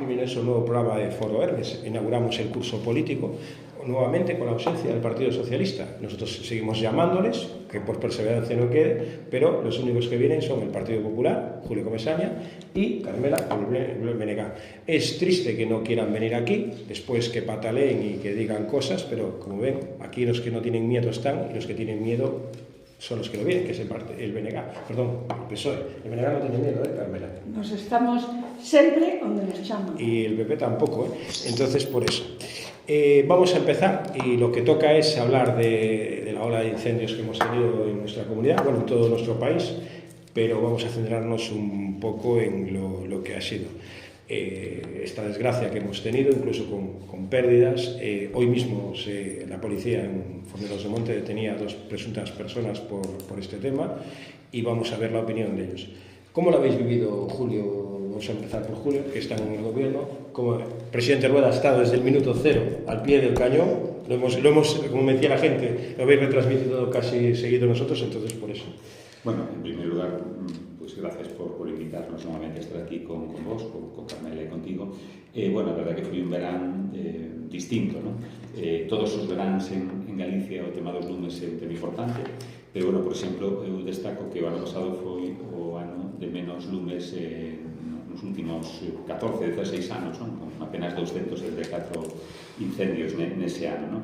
bienvenidos a un nuevo programa de Foro Hermes. Inauguramos el curso político nuevamente con la ausencia del Partido Socialista. Nosotros seguimos llamándoles, que por perseverancia no quede, pero los únicos que vienen son el Partido Popular, Julio Comesaña, y Carmela Benegas. Es triste que no quieran venir aquí, después que pataleen y que digan cosas, pero como ven, aquí los que no tienen miedo están y los que tienen miedo son los que lo vienen, que es el Benegas, perdón, el PSOE. El Benegas no tiene miedo, Carmela? Nos estamos sempre onde nos chaman. Y el PP tampoco, Entonces, por eso. Vamos a empezar, y lo que toca es hablar de la ola de incendios que hemos tenido en nuestra comunidad, bueno, en todo nuestro país, pero vamos a centrarnos un poco en lo que ha sido esta desgracia que hemos tenido, incluso con pérdidas. Hoy mismo la policía en Forneros de Monte detenía a 2 presuntas personas por este tema, y vamos a ver la opinión de ellos. ¿Cómo lo habéis vivido, Julio? Vamos a empezar por Julio, que está en el gobierno. Como presidente Rueda ha estado desde el minuto cero al pie del cañón. Lo hemos, como me decía la gente, lo habéis retransmitido casi seguido nosotros, entonces por eso. Bueno, en primer lugar, pues gracias por invitarnos nuevamente a estar aquí con vos, con Carmela y contigo. Bueno, la verdad que foi un verán distinto, ¿no? Todos os veráns en Galicia o tema dos lumes é un tema importante, pero, bueno, por exemplo, eu destaco que o ano pasado foi o ano de menos lumes nos últimos 14, 16 anos, ¿no? Con apenas 274 incendios nese ano, ¿no?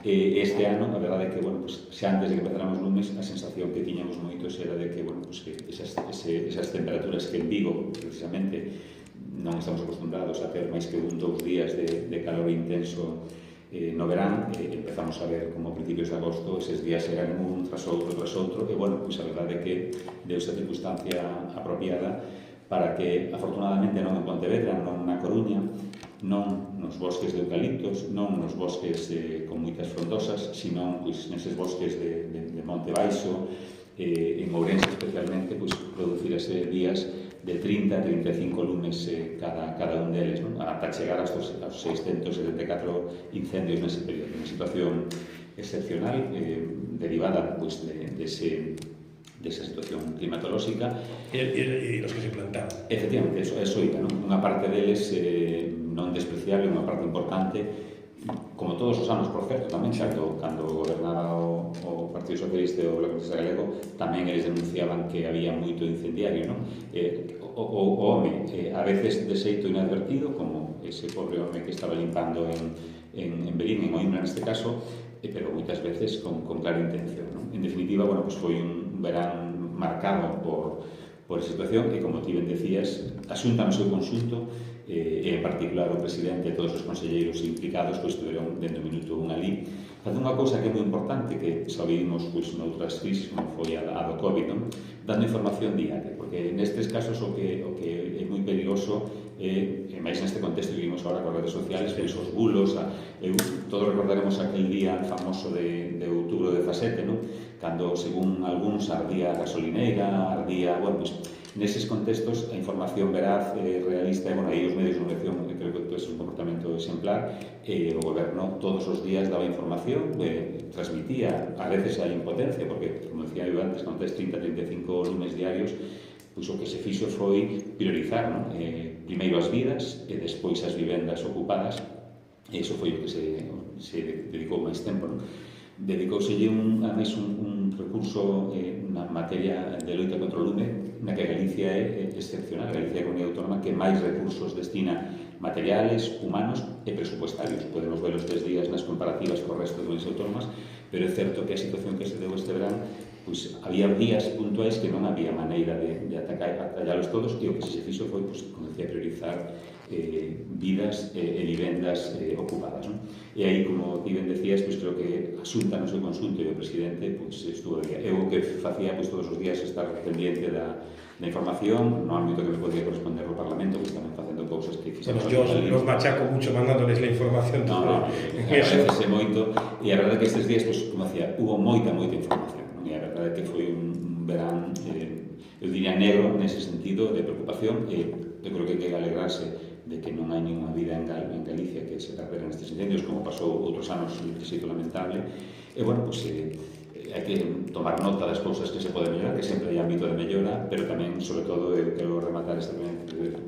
Este ano, a verdade é que, bueno, pues, xa antes de que empezáramos lumes, a sensación que tiñamos moitos era de que, bueno, pues, que esas temperaturas que en Vigo, precisamente, non estamos acostumbrados a ter máis que 2 días de calor intenso no verán. Empezamos a ver como a principios de agosto eses días eran un tras outro, e, bueno, pues, a verdade é que deu esa circunstancia apropiada para que, afortunadamente, non en Pontevedra, non na Coruña, non nos bosques de eucaliptos, non nos bosques con moitas frondosas, sino pois, neses bosques de Monte Baixo, en Ourense especialmente, pois, producirase días de 30 a 35 lumes cada un deles, non? Ata chegar aos 674 incendios nese período. Unha situación excepcional, derivada pois, desa situación climatolóxica. E los que se plantaron. Efectivamente, eso iba, non? Unha parte deles non despreciable, unha parte importante, como todos os anos, por certo, tamén cando gobernaba o Partido Socialista e o Bloque Nacionalista Galego, tamén eles denunciaban que había moito incendiario, non? O home, a veces de xeito inadvertido, como ese pobre home que estaba limpando en Berín, en Oímbra neste caso, pero moitas veces con clara intención, non? En definitiva, bueno, pues foi un verán marcado por a situación, e, como ti ben decías, a Xunta no seu conxunto, e en particular o presidente e todos os conselleiros implicados, pois estuveron dentro do minuto 1 ali, facendo unha cousa que é moi importante, que xa vimos pois, noutras crisis, como foi a do COVID, non? Dando información diaria, porque nestes casos o que é moi peligroso e máis neste contexto que vimos agora con as redes sociales, pois os bulos, todos recordaremos aquel día famoso de outubro 17, non? Cando, según algúns, ardía a gasolineira, bueno, pois, neses contextos a información veraz, realista, e, bueno, aí os medios de comunicación, creo que é un comportamento exemplar, o goberno todos os días daba información, transmitía, a veces a impotencia, porque, como decía eu antes, con 30-35 lumes diarios, pois o que se fixo foi priorizar, non? Primeiro as vidas e despois as vivendas ocupadas, e iso foi o que se dedicou máis tempo, non? Dedicouselle un recurso na materia de loita contra o lume, na que Galicia é excepcional. Galicia é a comunidade autónoma que máis recursos destina materiales, humanos e presupuestarios. Podemos ver os 3 días nas comparativas co resto de comunidades autónomas, pero é certo que a situación que se deu este verán, pois había días puntuais que non había maneira de atallalos todos, e o que se fixo foi, pois, como decía, priorizar vidas e vivendas ocupadas, non? E aí, como ti ben decías, pois creo que a Xunta no seu conxunto e o presidente pois estuvo de día. Eu o que facía pois todos os días estar pendiente da información, no ámbito que me podía corresponder ao Parlamento, pois tamén facendo cousas que quizás... Yo los machaco mucho mandándoles la información. No, agradecese moito, e a verdade é que estes días, pois, como decía, hubo moita información, non? E a verdade é que foi un verán, eu diría, negro nese sentido de preocupación, e eu creo que hai que alegrarse de que non hai ninguna vida en Galicia que se perdera nestes incendios, como pasou outros anos de xeito lamentable. E, bueno, pois, hai que tomar nota das cousas que se poden mellorar, que sempre hai ámbito de mellora, pero tamén, sobre todo, eu quero rematar esta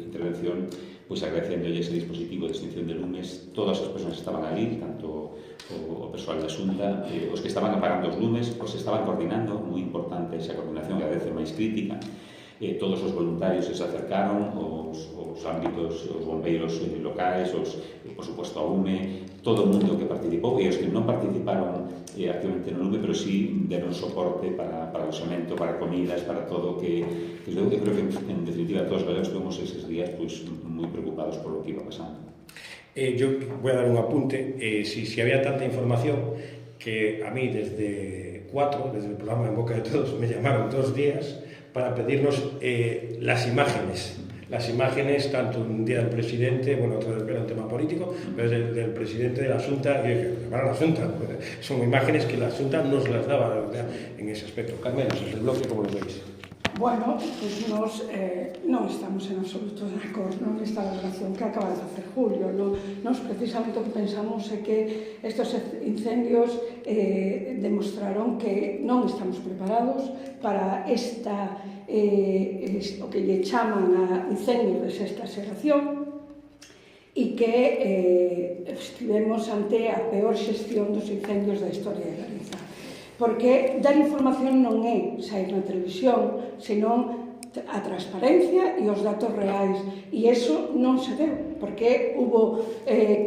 intervención pois agradecéndolle ese dispositivo de extinción de lumes, todas as persoas que estaban ali, tanto o persoal da Xunta, os que estaban apagando os lumes, os que estaban coordinando, moi importante esa coordinación, cada vez máis crítica, todos os voluntarios que se acercaron, os ámbitos, os bombeiros locais, por suposto a UME, todo o mundo que participou, e os que non participaron activamente no lume, pero sí deron soporte para o xamento, para comidas, para todo, que eu creo que en definitiva todos os galegos estuvemos eses días moi preocupados por lo que iba pasando. Yo voy a dar un apunte. Si había tanta información que a mí desde el programa En Boca de Todos, me llamaron 2 días para pedirnos las imágenes tanto un día del presidente, bueno, otro era un tema político, pero del presidente de la Xunta, y dije, para la Xunta, son imágenes que la Xunta nos las daba, ¿verdad?, en ese aspecto. Carmen, el bloque, ¿cómo lo veis? Bueno, pues nos non estamos en absoluto de acordo nesta valoración que acaba de facer Julio. Nos precisamente o que pensamos é que estes incendios demostraron que non estamos preparados para o que lle chaman a incendios de sexta xeración e que estivemos ante a peor xestión dos incendios da historia de Galiza. Porque dar información non é sair na televisión, senón a transparencia e os datos reais. E iso non se deu, porque hubo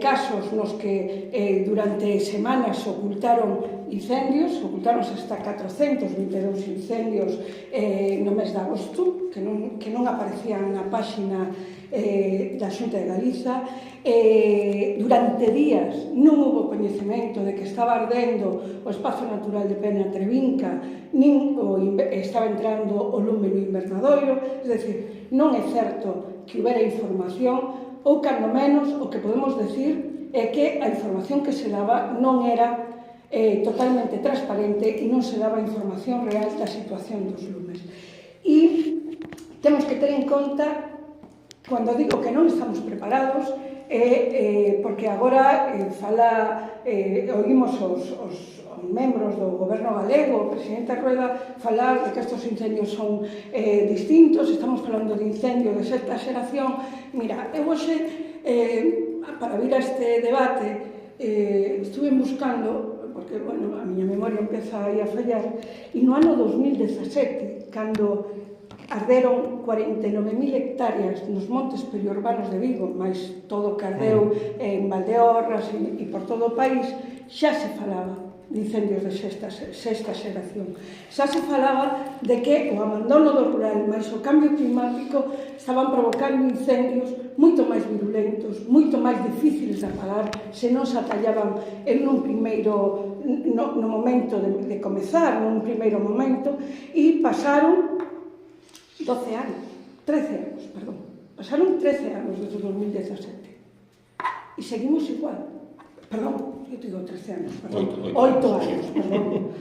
casos nos que durante semanas se ocultaron incendios, ocultaronse hasta 422 incendios no mes de agosto, que non aparecían na páxina da Xunta de Galiza. Durante días non houbo coñecemento de que estaba ardendo o espazo natural de Pena Trevinca, nin estaba entrando o lume no invernadoiro. É dicir, non é certo que houbera información, ou cando menos o que podemos decir é que a información que se daba non era totalmente transparente e non se daba información real da situación dos lumes. E temos que ter en conta, cando digo que non estamos preparados, porque agora oímos os membros do goberno galego, o presidente Rueda, falar de que estes incendios son distintos, estamos falando de incendio de sexta xeración. Mira, eu hoxe, para vir a este debate, estuve buscando, porque, bueno, a miña memoria empeza aí a fallar, e no ano 2017, cando arderon 49.000 hectáreas nos montes periurbanos de Vigo, máis todo o que ardeu en Valdeorras e por todo o país, xa se falaba de incendios de sexta xeración. Xa se falaba de que o abandono do rural máis o cambio climático estaban provocando incendios moito máis virulentos, moito máis difíciles de apagar se non se atallaban no momento de comezar, nun primeiro momento, e pasaron 13 anos, perdón. Pasaron 13 anos desde 2017 e seguimos igual. Perdón, eu digo 13 anos, perdón. 8 anos, perdón.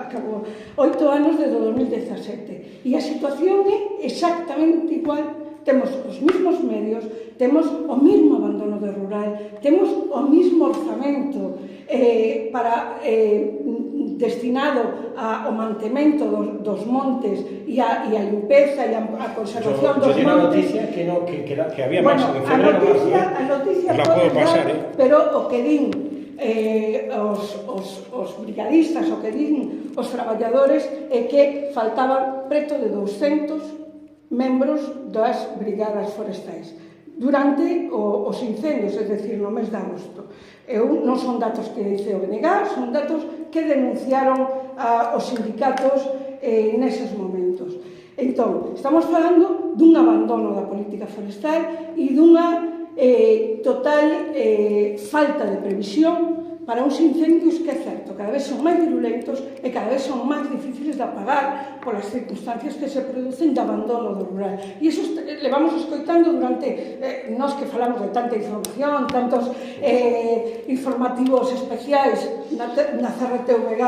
Acabou. 8 anos desde 2017. E a situación é exactamente igual. Temos os mesmos medios, temos o mesmo abandono de rural, temos o mesmo orzamento destinado ao mantemento dos montes e a limpeza e a conservación dos montes. Yo di a noticia que había máis en febrero. A noticia pode dar, pero o que din os brigadistas, o que din os traballadores é que faltaban preto de 200 membros das brigadas forestais durante os incendios, é dicir, no mes de agosto. Non son datos que dice o BNG, son datos que denunciaron os sindicatos neses momentos. Entón, estamos falando dun abandono da política forestal e dunha total falta de previsión para uns incendios que, é certo, cada vez son máis virulentos e cada vez son máis difíciles de apagar polas circunstancias que se producen de abandono do rural. E iso levamos escoitando durante, nós que falamos de tanta información, tantos informativos especiais na CRTVG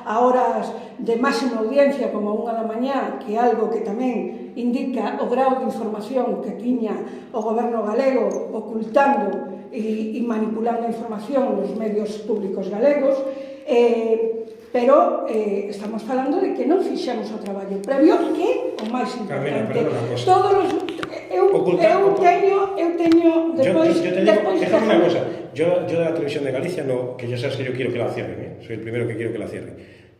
a horas de máxima audiencia como a 1 da mañá, que é algo que tamén indica o grau de información que tiña o goberno galego ocultando e manipulando a información nos medios públicos galegos. pero estamos falando de que non fixemos o traballo previo, que o máis importante. Todos os... Eu teño despois... Déjame unha cosa, yo de la televisión de Galicia, no, que ya sabes que yo quiero que la cierren, soy el primero que quiero que la cierren,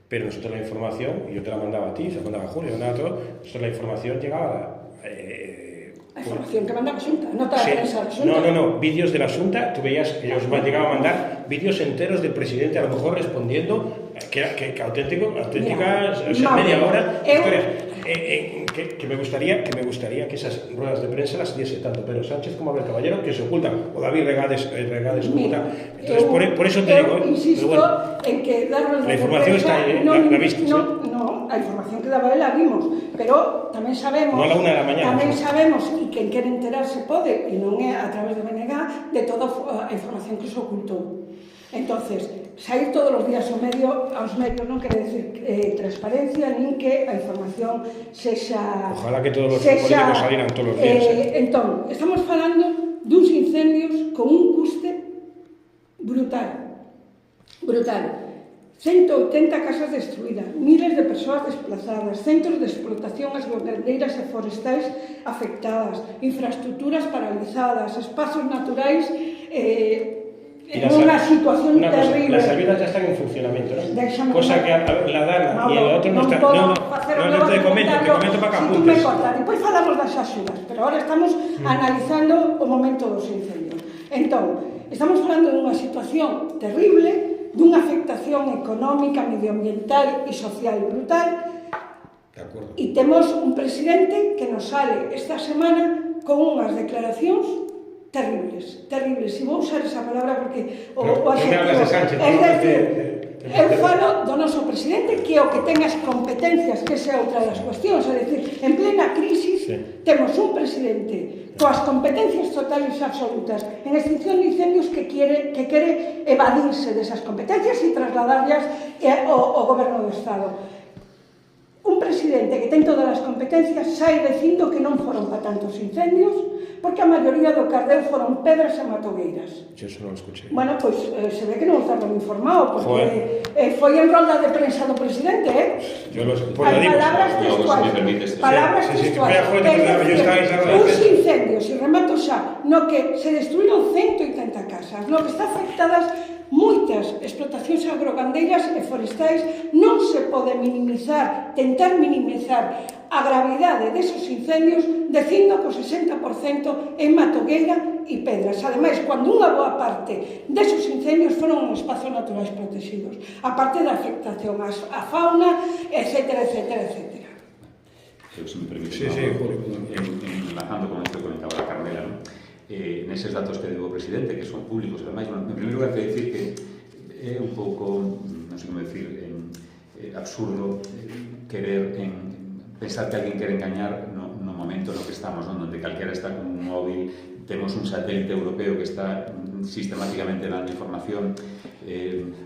pero nosotros la información, y yo te la mandaba a ti, se la mandaba a Julio, se la mandaba a todo, nosotros la información llegaba a información que mandaba a Xunta, no te la prensa de Xunta. No, vídeos de la Xunta, tú veías que ellos llegaban a mandar vídeos enteros del presidente, a lo mejor respondiendo, que auténticas, o sea, media hora, historias. Que me gustaría que esas ruedas de prensa las diese tanto Pedro Sánchez como Abel Caballero, que se ocultan, o David Regades oculta. Entonces, por eso te digo, insisto bueno, en que dar ruedas la información de prensa, está ahí, la viste. No, la información que daba él la vimos, pero tamén sabemos, no a la 1 de la mañana, tamén sabemos, e quen quere enterarse pode, e non é a través de BNG, de toda a información que se ocultou. Entonces, sair todos os días aos medios non quere decir transparencia, nin que a información sexa... Ojalá que todos os políticos salieran todos os días. Entón, estamos falando duns incendios con un custe brutal. 180 casas destruídas, miles de persoas desplazadas, centros de explotación agroganeiras e forestais afectadas, infraestructuras paralizadas, espazos naturais en unha situación terrible. Las salidas ya están en funcionamiento, ¿no? Cosa que la Dana y el otro no están. No te comento para que apuntes. Depois falamos das axudas, pero ahora estamos analizando o momento dos incendios. Entón, estamos falando dunha situación terrible, dunha afectación económica, medioambiental e social brutal. De acordo. E temos un presidente que nos sale esta semana con unhas declaracións terribles. E vou usar esa palabra porque eu falo do noso presidente, que é o que ten as competencias, que esa é outra das cuestións, é dicir, en plena crisis temos un presidente coas competencias totales e absolutas en extinción de incendios que quere evadirse desas competencias e trasladarlas ao goberno do Estado. Un presidente que ten todas as competencias sai dicindo que non foron para tantos incendios porque a maioría do que ardeu foron pedras e matogueiras. Yo eso non lo escuché. Bueno, pois se ve que non estaba informado porque foi en rolda de prensa do presidente, Yo lo digo. Palabras textuais. Uns incendios, e remato xa, no que se destruíron 180 casas, no que está afectadas moitas explotacións agrogandeiras e forestais, non se pode tentar minimizar a gravidade desos incendios dicindo que o 60% é matogueira e pedras. Ademais, cando unha boa parte desos incendios foron en espazos naturais protegidos, a parte da afectación á fauna, etcétera. Se me permite, enlazando con esto que comentaba la Carmela, ¿no? Neses datos que deu o presidente, que son públicos, ademais, en primeiro lugar, quero dicir que é un pouco, non sei como decir, absurdo querer pensar que alguén quere engañar no momento no que estamos, onde calquera está con un móvil, temos un satélite europeo que está sistemáticamente dando información.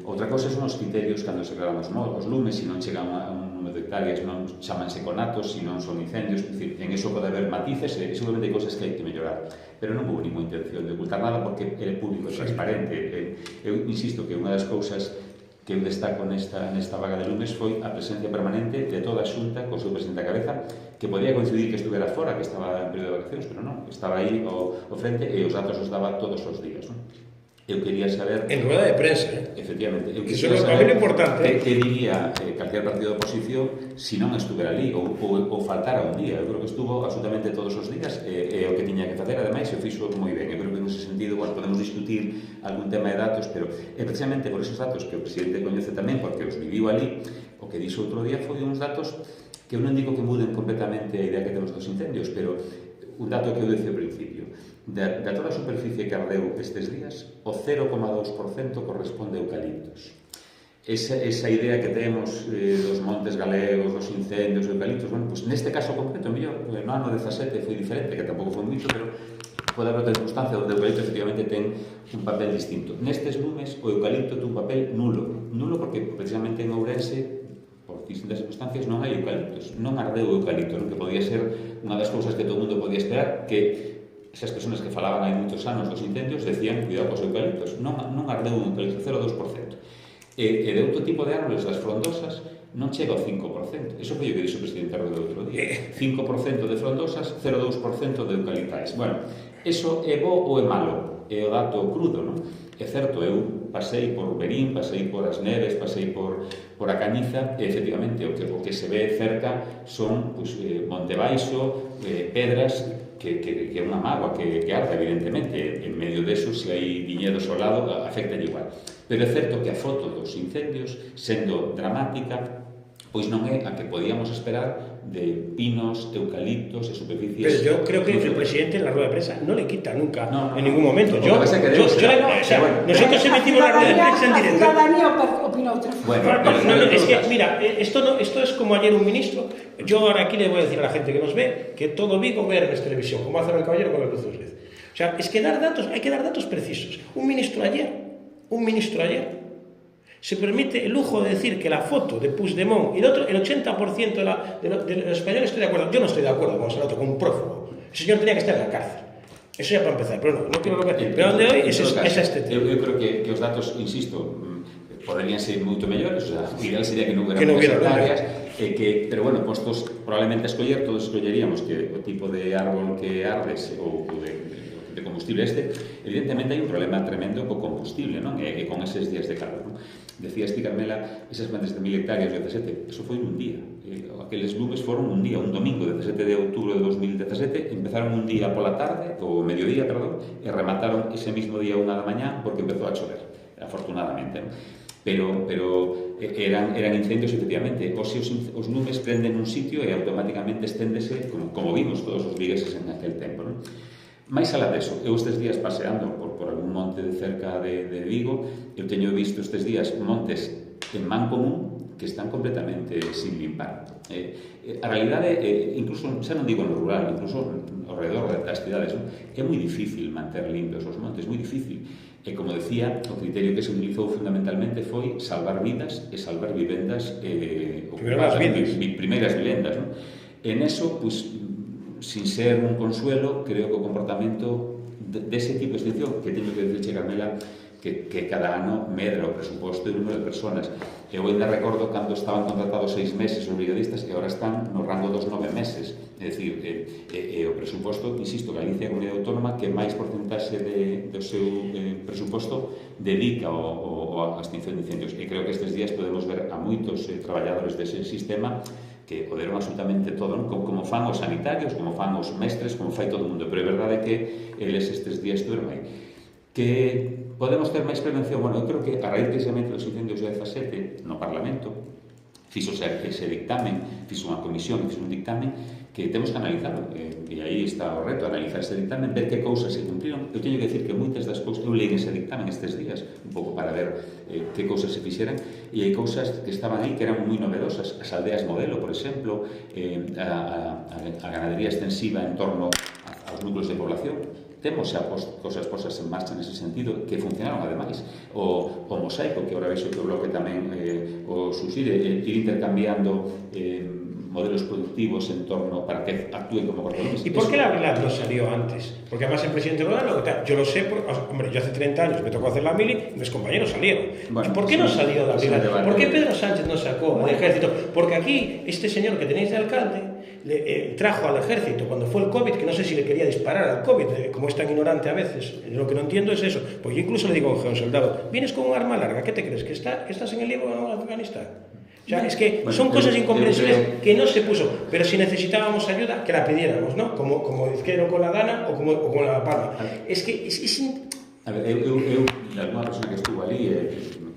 Outra cosa son os criterios cando se gravan os lumes, se non chegan a un número de hectáreas, non chamanse conatos, se non son incendios, en eso pode haber matices e seguramente hai cosas que hai que mellorar, pero non houve ninguna intención de ocultar nada porque é público e transparente. Eu insisto que unha das cousas que eu destaco nesta vaga de lumes foi a presencia permanente de toda a Xunta co seu presidente a cabeza, que podía coincidir que estuvera fora, que estaba en período de vacacións, pero non, estaba aí ao frente e os datos os daba todos os días, non? Eu quería saber... En rueda de prensa, Efectivamente. Eu quería saber que diría calquer partido de oposición se non estuvera ali ou faltara un día. Eu creo que estuvo absolutamente todos os días e o que tiña que facer, ademais, e o fixo moi ben. Eu creo que nese sentido, bueno, podemos discutir algún tema de datos, pero é precisamente por esos datos que o presidente coñece tamén, porque os viviu ali, o que dixo outro día foi uns datos que eu non digo que muden completamente a idea que temos dos incendios, pero un dato que eu dixo ao principio. De toda a superficie que ardeu estes días, o 0,2% corresponde a eucaliptos. Esa idea que temos dos montes galegos, dos incendios, dos eucaliptos, bueno, pues neste caso concreto, mellor, no ano 17 foi diferente, que tampouco foi moito, pero pode haber outra circunstancia onde o eucalipto efectivamente ten un papel distinto. Nestes lumes, o eucalipto ten un papel nulo porque precisamente en Ourense, por distintas circunstancias, non hai eucaliptos, non ardeu o eucalipto, que podía ser unha das cousas que todo o mundo podía esperar, que esas persoas que falaban hai moitos anos dos incendios decían, cuidado cos eucaliptos, non ardeu un eucalipto, 0,2%. E de outro tipo de árboles das frondosas non chega ao 5%. Eso foi o que dixo o presidente Arruda outro día. 5% de frondosas, 0,2% de eucaliptais. Bueno, eso é bo ou é malo? É o dato crudo, non? É certo, eu pasei por Berín, pasei por As Neves, pasei por a Cañiza, e efectivamente o que se ve cerca son monte baixo, pedras, que é unha mágoa que arde, evidentemente. En medio deso, se hai viñedos ao lado, afecta igual. Pero é certo que a foto dos incendios, sendo dramática, pois non é a que podíamos esperar de pinos, eucaliptos e superficies... Pero yo creo que el presidente en la rueda de prensa no le quita nunca, en ningún momento. Nosotros emitimos la rueda de prensa en directo. La ciudadanía opina otra cosa. Es que, mira, esto es como ayer un ministro. Yo ahora aquí le voy a decir a la gente que nos ve que todo Vigo ve en televisión, como hace el caballero con la Cruz de Luz. O sea, es que hay que dar datos precisos. Un ministro ayer se permite el lujo de decir que la foto de Puigdemont y el otro, el 80% de los españoles, estoy de acuerdo. Yo no estoy de acuerdo, vamos a hablar con un prófugo. El señor tenía que estar en la cárcel. Eso ya para empezar, pero no quiero repetir. Pero donde hoy es este tema. Eu creo que os datos, insisto, poderían ser moito mellores, o sea, o ideal sería que non hubiera hectáreas, pero bueno, postos probablemente a escoller, todos escolleríamos que o tipo de árbol que ardes ou de combustible evidentemente hai un problema tremendo co combustible, non? E con eses días de calor, non? Decías ti, Carmela, esas plantas de 1000 hectáreas de 17, eso foi un día. Aqueles lumes foron un día, un domingo, 17 de outubro de 2017, empezaron un día pola tarde, ou mediodía, perdón, e remataron ese mismo día unha da mañá porque empezou a chover, afortunadamente, non? Pero eran incendios, efectivamente. Os lumes prenden un sitio e automáticamente esténdese, como vimos todos os vigueses en aquel tempo, non? Mais alá deso, eu estes días paseando por algún monte de cerca de Vigo, eu teño visto estes días montes en man común que están completamente sin limpar. A realidade, incluso, xa non digo no rural, incluso ao redor das cidades, é moi difícil manter limpios os montes, moi difícil. E como decía, o criterio que se utilizou fundamentalmente foi salvar vidas e salvar vivendas ocupadas, primeiras vivendas, non? En eso, pois, sin ser un consuelo, creo que o comportamento dese tipo de extinción, que teño que dicirche, Carmela, que cada ano medra o presuposto e o número de personas. Eu ainda recordo cando estaban contratados 6 meses os brigadistas e agora están no rango dos 9 meses. É dicir, o presuposto, insisto, Galicia é a comunidade autónoma que máis porcentaxe do seu presuposto dedica á extinción de incendios. E creo que estes días podemos ver a moitos traballadores dese sistema que o deron absolutamente todo, non? Como fan os sanitarios, como fan os mestres, como fai todo o mundo. Pero é verdade que eles estes días estuveron aí. Que podemos ter máis prevención? Bueno, eu creo que a raíz precisamente dos incendios de 17 no Parlamento fixo ese dictamen, fixo unha comisión, fixo un dictamen que temos que analizarlo, e aí está o reto, analizar ese dictamen, ver que cousas se cumpriron. Eu teño que decir que moitas das cousas, eu leí ese dictamen estes días, un pouco para ver que cousas se fixeran, e hai cousas que estaban aí que eran moi novedosas, as aldeas modelo, por exemplo, a ganadería extensiva en torno aos núcleos de población. Temos xa cousas posas en marcha nese sentido que funcionaron ademais. O mosaico, que agora vexo que o bloque tamén o suxire, ir intercambiando modelos productivos en torno para que actúen como corredores. ¿Y por qué la verdad no salió antes? Porque además el presidente Rodano, yo lo sé, hombre, yo hace 30 años me tocó hacer la mili y mis compañeros salieron. Bueno, ¿por qué no salió la brigada? ¿Por qué Pedro Sánchez no sacó al ejército? Porque aquí este señor que tenéis de alcalde trajo al ejército cuando fue el COVID, que no sé si le quería disparar al COVID, como es tan ignorante a veces, lo que no entiendo es eso. Pues yo incluso le digo a un soldado, vienes con un arma larga, ¿qué te crees? ¿Que estás en el Líbano o en Afganistán? O sea, es que son cosas incomprensibles que no se puso, pero si necesitábamos ayuda, que la pidiéramos, ¿no? Como hicieron con la Dana o con la Palma. Es que A ver, eu alguna persona que estuvo ali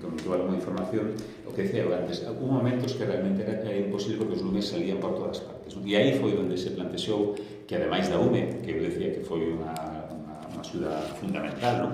que me tuvo alguna información, o que decía antes, hubo momentos que realmente era imposible porque os lumes salían por todas partes, ¿no? E aí foi onde se plantexou que ademais da UME, que eu decía que foi unha axuda fundamental, non?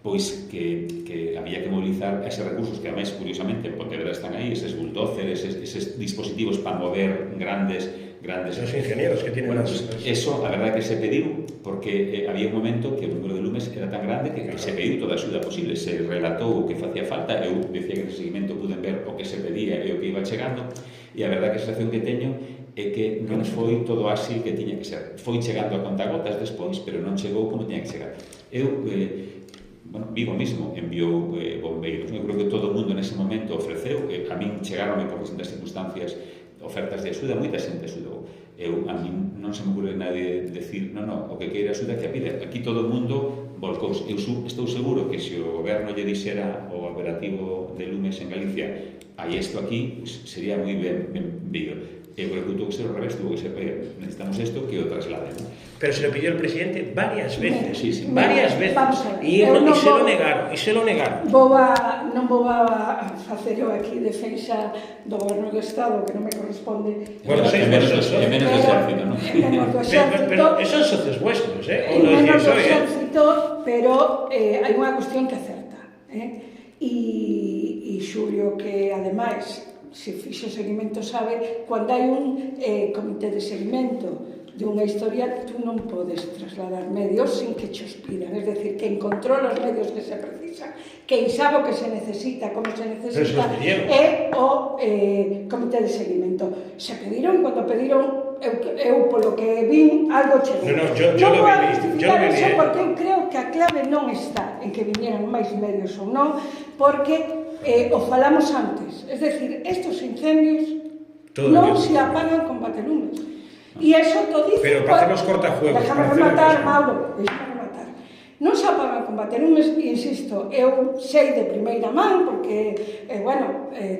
Pois que había que mobilizar eses recursos que, ademais, curiosamente, en Pontevedra están aí, eses bulldozers, eses dispositivos para mover grandes... Los ingenieros que tienen... Bueno, pues eso, a verdade que se pediu, porque había un momento que o número de lumes era tan grande que se pediu toda a axuda posible, se relatou o que facía falta, eu decía que ese seguimento puden ver o que se pedía e o que iba chegando, e a verdade que a sensación que teño é que non foi todo así que tiña que ser. Foi chegando a contagotas despois, pero non chegou como tiña que chegar. Eu bueno, Vigo mismo enviou bombeiros. Eu creo que todo o mundo nese momento ofreceu, a min chegaronme por distintas circunstancias ofertas de axuda, moita xente axudou. A min non se me ocurre nadie decir, non, o que queira axuda que a pide. Aquí todo o mundo volcouse. Eu estou seguro que se o goberno lle dixera ao operativo de lumes en Galicia hai isto aquí, pues, sería moi ben vido. Eu creo que tuvo que ser ao revés, tuvo que ser, necesitamos isto, que o trasladen. Pero se lo pidió el presidente varias veces, sí, sí. varias veces, e se lo negaron. Non vou a facer eu aquí defensa do goberno do Estado, que non me corresponde. Bueno, é menos do exército, non? Pero son socios vuestros, é menos do exército, pero hai unha cuestión que acerta. E Xulio, que ademais se fixo seguimento, sabe, cando hai un comité de seguimento de unha historia, tú non podes trasladar medios sin que che os pidan, es decir, que encontró os medios que se precisan, que sabe o que se necesita, como se necesita, é o comité de seguimento. Se pediron, cando pediron, eu polo que vin, algo chegou. Non vou a justificar eso, porque eu creo que a clave non está en que vinieran máis medios ou non, porque o falamos antes, es decir, estos incendios non se apagan con batelumes, e eso todo dice... Pero para hacer los cortafuegos... Déjame rematar, Mauro, déjame rematar. Non se apagan con batelumes, e insisto, eu sei de primeira man, porque,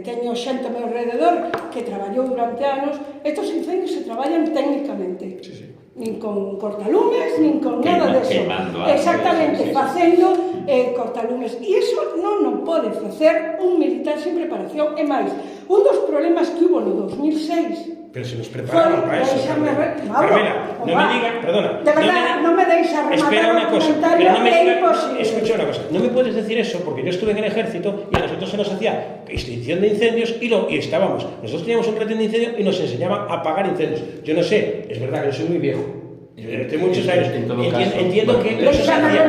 teño xente ao meu alrededor que traballou durante anos, estos incendios se traballan técnicamente. Sí, sí. Nin con cortalumes, nin con nada de eso. Exactamente, facendo cortalumes. E iso non pode facer un militar sin preparación. E máis, un dos problemas que hubo no 2006... Pero se nos preparaban para eso. Carmela, no me digas, perdona. De verdad, no me deixa rematar un comentario, é imposible. Escucha una cosa, no me puedes decir eso porque yo estuve en el ejército y a nosotros se nos hacía extinción de incendios y estábamos, nosotros teníamos un retén de incendio y nos enseñaban a apagar incendios. Yo no sé, es verdad que yo soy muy viejo. Tengo muchos años. Entiendo que eso se hacía.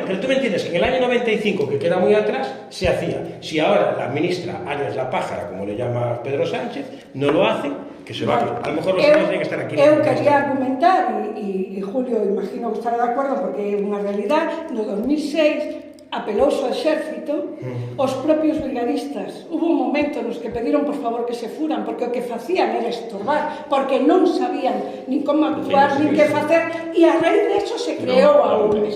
Pero tú me entiendes que en el año 95, que queda muy atrás, se hacía. Si ahora la ministra Áñez la Pájara, como le llama Pedro Sánchez, no lo hacen, que se va. A lo mejor los demás tienen que estar aquí. Eu quería argumentar, e Julio imagino que estará de acuerdo, porque é unha realidade, no 2006 apelouse ao exército, os propios brigadistas, hubo un momento nos que pediron por favor que se furan, porque o que facían era estorbar, porque non sabían nin como actuar, nin que facer, e a raíz de eso se creou a UME,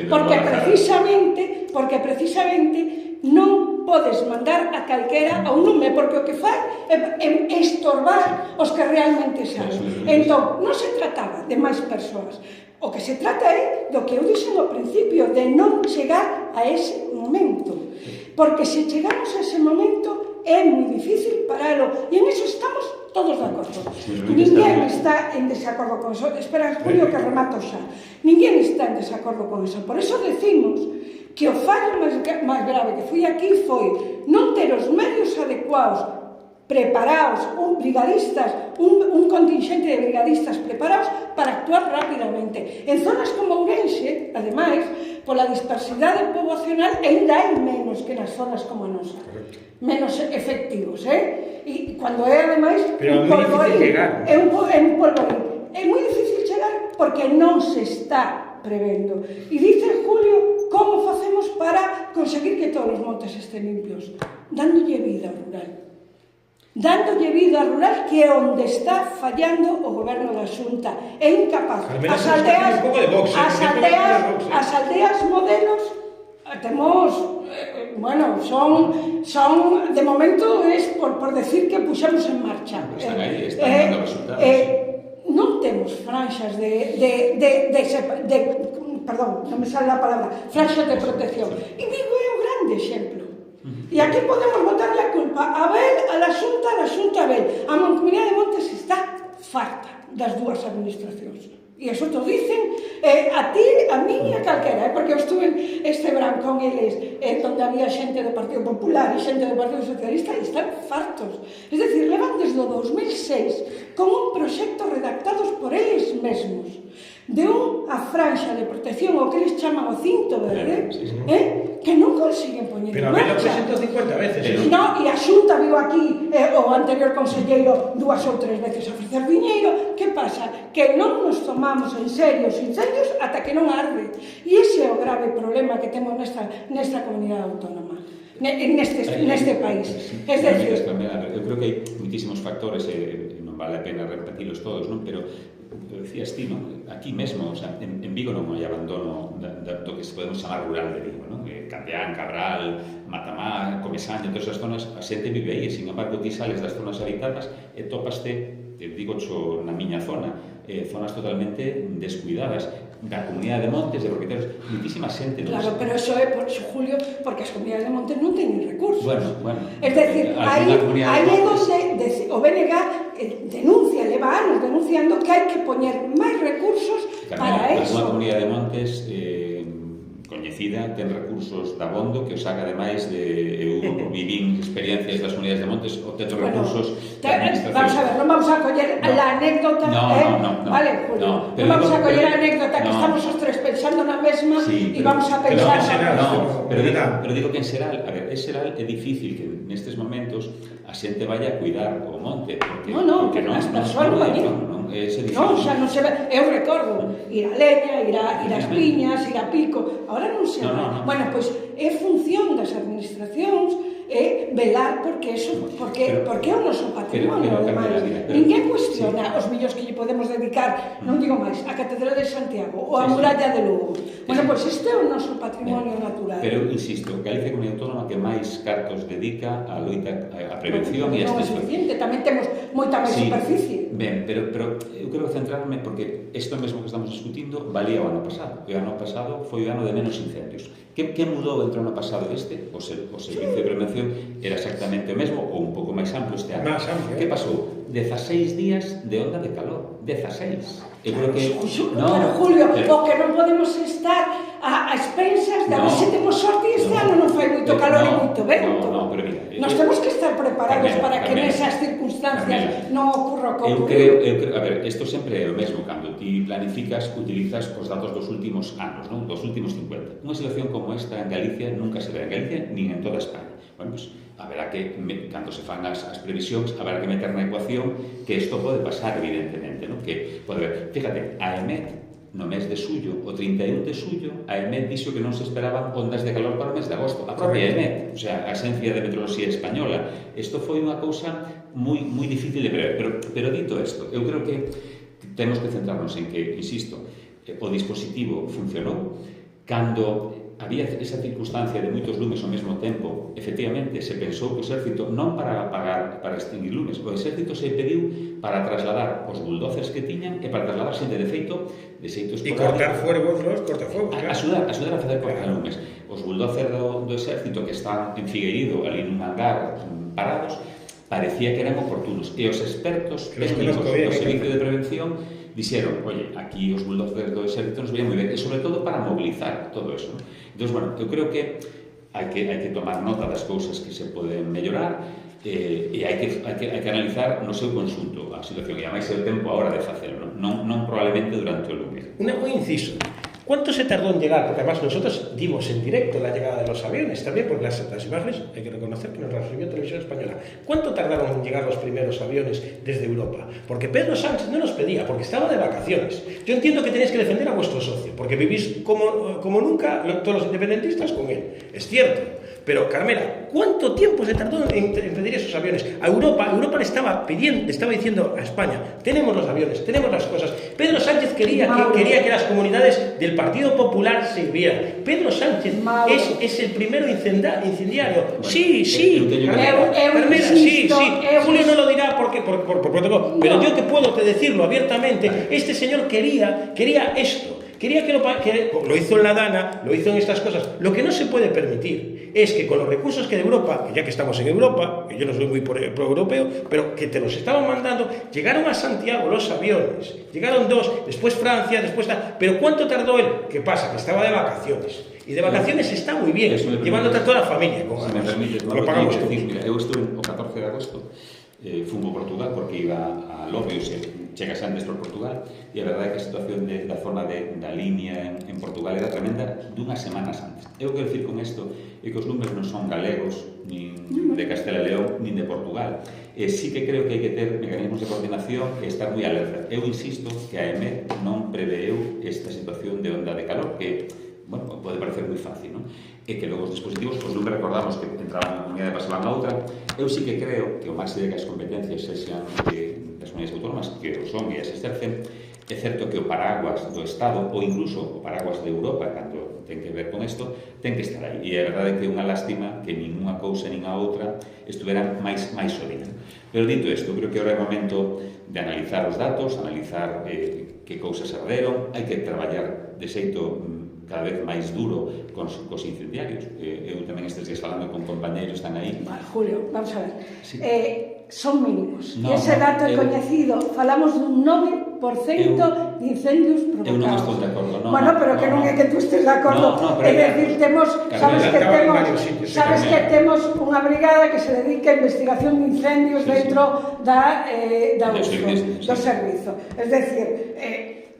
porque precisamente non podes mandar a calquera a un UME, porque o que fai é estorbar os que realmente saben. Entón, non se trataba de máis persoas. O que se trata é do que eu dixen ao principio, de non chegar a ese momento. Porque se chegamos a ese momento é moi difícil paralo. E en eso estamos todos de acordo. Ninguén está en desacordo con eso. Espera, Julio, que remato xa. Ninguén está en desacordo con eso. Por eso decimos que o fallo máis grave que foi aquí foi non ter os medios adecuados preparados, un contingente de brigadistas preparados para actuar rápidamente. En zonas como Ourense, ademais, pola dispersidade poboacional, ainda hai menos que nas zonas como a nosa. Menos efectivos, E cando é, ademais, un polvorín. É un polvorín. É moi difícil chegar porque non se está prevendo. E dice Julio, como facemos para conseguir que todos os montes estén limpios? Dándolle vida ao rural. Dándolle vida ao rural, que é onde está fallando o goberno da Xunta. É incapaz. As aldeas modelos temos, son de momento é por decir que puxemos en marcha. Están aí, están dando resultados. Non temos franxas perdón, non me sale a palabra, franxas de protección. E Vigo é un grande exemplo. E aquí podemos botarle a culpa a la Xunta a Bel. A Mancomunidade de Montes está farta das dúas administracións. E eso te dicen a ti, a mí e a calquera, porque eu estuve este verán con eles, onde había xente do Partido Popular e xente do Partido Socialista, e están fartos. Es decir, levan desde o 2006 con un proxecto redactados por eles mesmos, de unha franxa de protección, o que eles chaman o cinto verde, que non consiguen poñer pero en a marcha. lo 150 veces. No, e a Xunta viu aquí o anterior conselleiro 2 ou 3 veces ofrecer diñeiro. Que pasa? Que non nos tomamos en serio os incendios ata que non arde. E ese é o grave problema que temos nesta comunidade autónoma, neste país. É dicir, eu creo que hai muitísimos factores, non vale a pena repetilos todos, non? Pero decías ti, non? Aquí mesmo, o sea, en Vigo non hai abandono do que se podemos chamar rural de Vigo, non? Campeán, Cabral, Matamá, Comesaña, todas as zonas, a xente vive aí, e, sin embargo, ti sales das zonas habitadas e topaste, digo xo na miña zona, zonas totalmente descuidadas, da comunidade de montes, de propietarios, muitísima xente. Claro, pero eso é, Julio, porque as comunidades de montes non teñen recursos. Bueno. Es decir, aí é onde o BNG denuncia, leva anos denunciando que hai que poñer máis recursos para eso. Unha comunidade de montes coñecida, ten recursos de abondo que os saca ademais de eu vivín experiencias das comunidades de montes ou ten recursos da administración. Vamos a ver, non vamos a coller a anécdota, vale, Julio, non vamos a coller a anécdota que estamos os tres pensando na mesma e vamos a pensar pero digo que en xeral, a ver, en xeral é difícil que nestes momentos a xente vaya a cuidar o monte, porque non, as persoas non xa non se ve, eu recordo ir a leña, ir ás piñas, ir a pico, agora non se ve. Bueno, pois é función das administracións velar porque é o noso patrimonio, ademais. Ninguén cuestiona os millóns que lle podemos dedicar, non digo máis, a Catedral de Santiago ou a Muralla de Lugo. Bueno, pois este é o noso patrimonio natural. Pero, insisto, Galicia é a comunidade autónoma que máis cartos dedica a loita, a prevención e a non é suficiente, tamén temos moita máis superficie. Ben, pero eu quero centrarme porque isto mesmo que estamos discutindo valía o ano pasado. O ano pasado foi o ano de menos incendios. Que mudou entre o ano pasado e este? O servicio de prevención era exactamente o mesmo ou un pouco máis amplo este ano. Máis amplo. Que pasou? 16 días de onda de calor. 16. Eu creo que... Pero, Julio, o que non podemos estar a expensas de a ver se temos sorte e este ano non fai moito calor e moito vento. Pero mira... Nos temos que estar preparados para que nesas circunstancias non ocurra o que ocurre. Eu creo, a ver, isto sempre é o mesmo, cando ti planificas, utilizas os datos dos últimos anos, non? Dos últimos 50. Unha situación como esta en Galicia nunca se ve en Galicia, nin en toda España. Bueno, pues, haberá que, cando se fan as previsións, haberá que meter na ecuación que isto pode pasar, evidentemente, non? Que pode ver, fíjate, a EMET, no mes de suyo, o 31 de suyo, a EMET dixo que non se esperaban ondas de calor para o mes de agosto. A propia EMET, o sea, a Axencia de Meteoroloxía Española. Isto foi unha cousa moi difícil de prever. Pero dito isto, eu creo que temos que centrarnos en que, insisto, o dispositivo funcionou. Cando había esa circunstancia de moitos lumes ao mesmo tempo, efectivamente, se pensou que o exército non para apagar, para extinguir lumes, o exército se pediu para trasladar os bulldozers que tiñan e para trasladar xente de xeito esporádico. E cortar fuego dos cortafuegos. Axudar a facer cortalumes. Os bulldozers do exército que están en Figueiredo, ali nun hangar parados, parecía que eran oportunos. E os expertos técnicos do Servicio de Prevención dixeron, oye, aquí os bulldozers do exército nos veían moi ben, e sobre todo para mobilizar todo eso. Entón, bueno, eu creo que hai que tomar nota das cousas que se poden mellorar e hai que analizar no seu conxunto a situación, e ademais é o tempo agora de facelo, non probablemente durante o lume. Un inciso. ¿Cuánto se tardó en llegar? Porque además nosotros dimos en directo la llegada de los aviones también, porque las imágenes hay que reconocer que nos las recibió Televisión Española. ¿Cuánto tardaron en llegar los primeros aviones desde Europa? Porque Pedro Sánchez no nos pedía, porque estaba de vacaciones. Yo entiendo que tenéis que defender a vuestro socio, porque vivís como nunca todos los independentistas con él. Es cierto. Pero, Carmela, ¿cuánto tiempo se tardó en pedir esos aviones? A Europa le estaba pidiendo, estaba diciendo a España, tenemos los aviones, tenemos las cosas. Pedro Sánchez quería que las comunidades del Partido Popular sirvieran. Pedro Sánchez es el primero incendiario. Sí, Carmela, sí. Julio no lo dirá por protocolo, pero yo que puedo decirlo abiertamente, este señor quería esto. Quería que lo hizo en la Dana, lo hizo en estas cosas. Lo que no se puede permitir es que con los recursos que de Europa, que ya que estamos en Europa, que yo no soy muy pro-europeo, pero que te los estaban mandando, llegaron a Santiago los aviones, llegaron 2, después Francia, después tal. Pero ¿cuánto tardó él? ¿Qué pasa? Que estaba de vacaciones. Y de vacaciones está muy bien, llevándote a toda la familia. Se me permite, lo pagamos. Mira, eu estuve o 14 de agosto fun por Portugal porque iba a Lope, chegas antes por Portugal, e a verdade é que a situación da zona da línea en Portugal era tremenda dunhas semanas antes. Eu quero dicir con isto é que os lumes non son galegos, nin de Castela e León, nin de Portugal. Sí que creo que hai que ter mecanismos de coordinación e estar moi alerta. Eu insisto que a EMET non preveeu esta situación de onda de calor, que, bueno, pode parecer moi fácil, non? E que logo os dispositivos, os lumes recordamos que entraban na comunidade e pasaban a outra. Eu sí que creo que o máis de que as competencias sexan das comunidades autónomas, que o son e as exercen. É certo que o paraguas do Estado ou incluso o paraguas de Europa, cando ten que ver con isto, ten que estar aí. E a verdade é que é unha lástima que nin unha cousa nin a outra estuveran máis sólidas. Pero dito isto, creo que agora é o momento de analizar os datos, analizar que cousas se arderon, hai que traballar de xeito cada vez máis duro cos incendiarios. Eu tamén estes días falando con compañeiros están aí. Julio, vamos a ver. Sí. Son mínimos. E ese dato é coñecido. Falamos dun 9% de incendios provocados. Eu non estou de acordo. Bueno, pero que non é que tú estes de acordo. É dicir, temos, sabes que temos unha brigada que se dedica a investigación de incendios dentro do servizo. Es decir,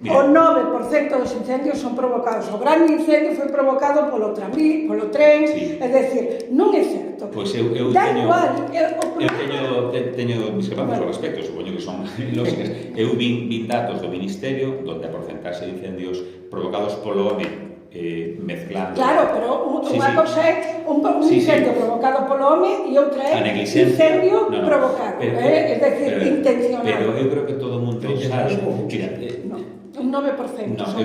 o 9% dos incendios son provocados. O gran incendio foi provocado polo tren, é dicir, non é certo. Pois eu teño discrepancias ao respecto, supoño que son lógicas. Eu vin datos do Ministerio onde a porcentaxe de incendios provocados polo home mezclando... Claro, pero unha cosa é un incendio provocado polo home e outra é incendio provocado, é dicir, intencionado. Pero eu creo que todo o mundo sabe... Un 9%. No, eu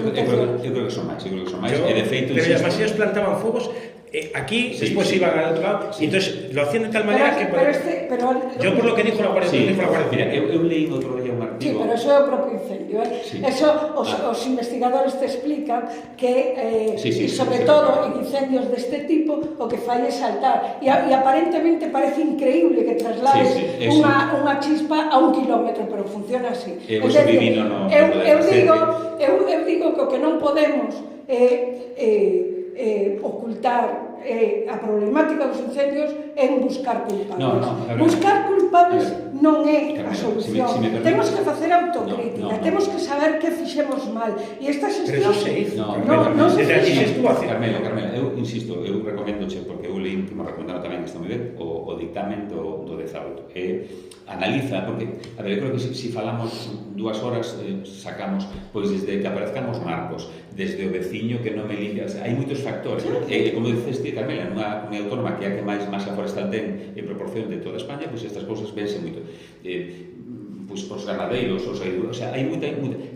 creo que son máis, e de feito... Pero as masías plantaban fogos aquí, despois iban al outro lado, e entón lo hacían de tal manera que... Yo por lo que dijo la Guardia Civil... Mira, eu leí outro día un artigo... Sí, pero eso é o propio incendio, Eso os investigadores te explican que, sobre todo en incendios deste tipo, o que fai é saltar. E aparentemente parece increíble que traslades unha chispa a 1 kilómetro, pero funciona así. Eu digo que o que non podemos ocultar a problemática dos incendios en buscar culpables. Buscar culpables non é a solución. Temos que facer autocrítica, temos que saber que fixemos mal. E esta xestión... Non se fixo. Carmelo, eu insisto, eu recomendoche, porque eu leí, que me recomendaron tamén que está moi ben, o dictamen do 18. Analiza, porque, a ver, eu creo que se falamos 2 horas, sacamos, pois desde que aparezcan os marcos, desde o veciño que non me limpia, hai moitos factores, e como dices ti, Carmela, nunha comunidade autónoma que é a que máis masa forestal ten en proporción de toda España, pois estas cousas vense moito. Pois os ganadeiros, o sea, hai moita,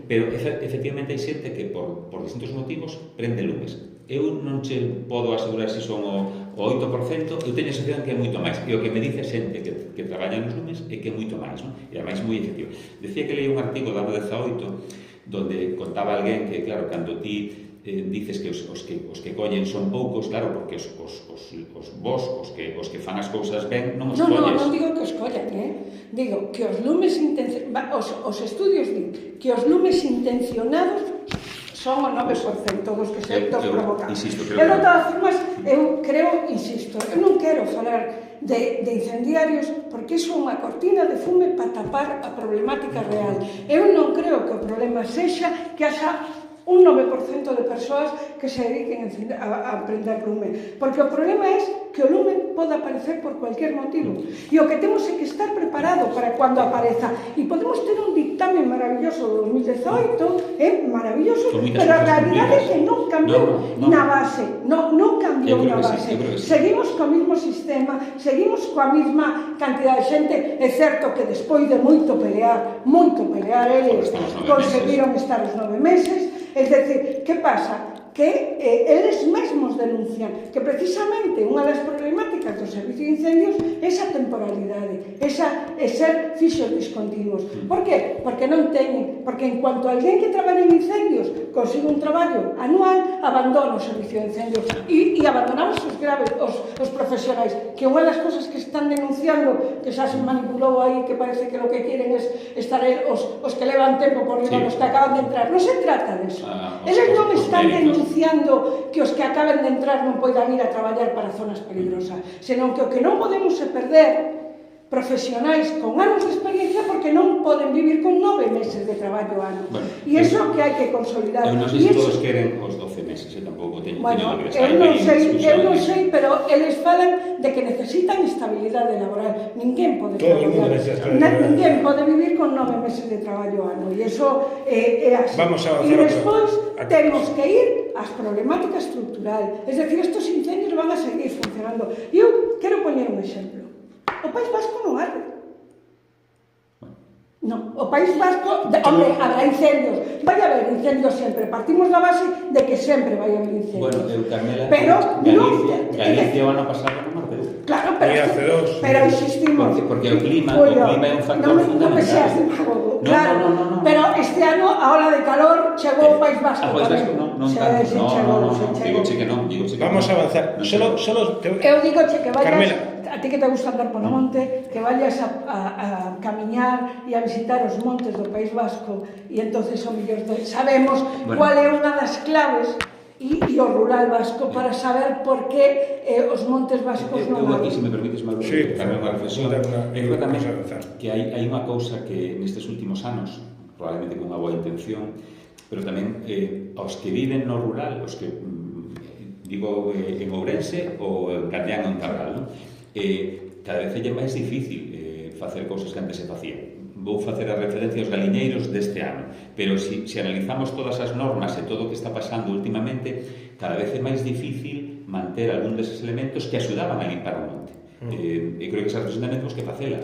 pero efectivamente hai xente que por distintos motivos prende lumes. Eu non che podo asegurar se son o 8%, eu teño a sensación que é moito máis, e o que me dice xente que traballa nos lumes é que é moito máis, non? E ademais moi efectivo. Decía que leí un artigo do ano 18 donde contaba alguén que, claro, cando ti dices que os que collen son poucos, claro, porque os que fan as cousas ben non os colles. Non digo que os collen, digo que os lumes os estudios din que os lumes intencionados son o 9% dos que se provocan. Eu, de todas formas, eu non quero falar de incendiarios porque iso é unha cortina de fume para tapar a problemática real. Eu non creo que o problema sexa que haxa un 9% de persoas que se dediquen a prender lume. Porque o problema é que o lume pode aparecer por cualquier motivo. E o que temos é que estar preparado para cando apareza. E podemos ter un dictamen maravilloso do 2018, maravilloso, pero a realidade é que non cambiou na base. Non cambiou na base. Seguimos co mismo sistema, seguimos coa mesma cantidad de xente. É certo que despois de moito pelear, eles conseguiron estar os 9 meses. Es decir, que pasa? Que eles mesmos denuncian que precisamente unha das problemáticas do servicio de incendios é esa temporalidade, ser fixos discontinuos. Por qué? Porque non teñen, porque en cuanto alguén que traballa en incendios consigue un traballo anual, abandona o servicio de incendios e abandonamos os profesionais, que unha das cosas que están denunciando, que xa se manipulou aí, que parece que lo que quieren es estar os que levan tempo por riba, os que acaban de entrar. Non se trata de eso. Eles non están denunciando que os que acaben de entrar non poidan ir a traballar para zonas peligrosas, senón que o que non podemos é perder profesionais con anos de experiencia porque non poden vivir con 9 meses de traballo ano. E iso que hai que consolidar. Eu non sei se todos queren os 12 meses, tampouco teño dúbidas. Eu non sei, pero eles falan de que necesitan estabilidade laboral. Ninguén pode ninguén pode vivir con 9 meses de traballo ano. E iso é así. E despois temos que ir ás problemáticas estructural. Es decir, estos incendios van a seguir funcionando. E eu quero poñer un exemplo. O País Vasco non arde. Non, o País Vasco, hombre, habrá incendios, vai haber incendios sempre, partimos da base de que sempre vai haber incendios. Bueno, Carmela, pero Galicia o ano pasado non ardeu. Claro, pero insistimos. Porque o clima é un factor fundamental. Non me seas demagogo, claro, pero este ano a ola de calor chegou ao País Vasco. Ao País Vasco non tanto, digoche que non. Vamos a avanzar. Eu digoche que vayas, a ti que te gusta andar polo monte, que vayas a camiñar e a visitar os montes do País Vasco e entonces o mellor sabemos cual é unha das claves e o rural vasco para saber por que os montes vascos non arden. Eu aquí, se me permites, Mauro, tamén unha reflexión. Eu creo tamén que hai unha cousa que nestes últimos anos, probablemente con unha boa intención, pero tamén aos que viven no rural, os que digo en Ourense ou en Candeán ou en Carral, cada vez é máis difícil facer cousas que antes se facían. Vou facer a referencia aos galiñeiros deste ano, pero se analizamos todas as normas e todo o que está pasando últimamente, cada vez é máis difícil manter algún deses elementos que axudaban a limpar o monte. E creo que esa reflexión tamén temos que facela.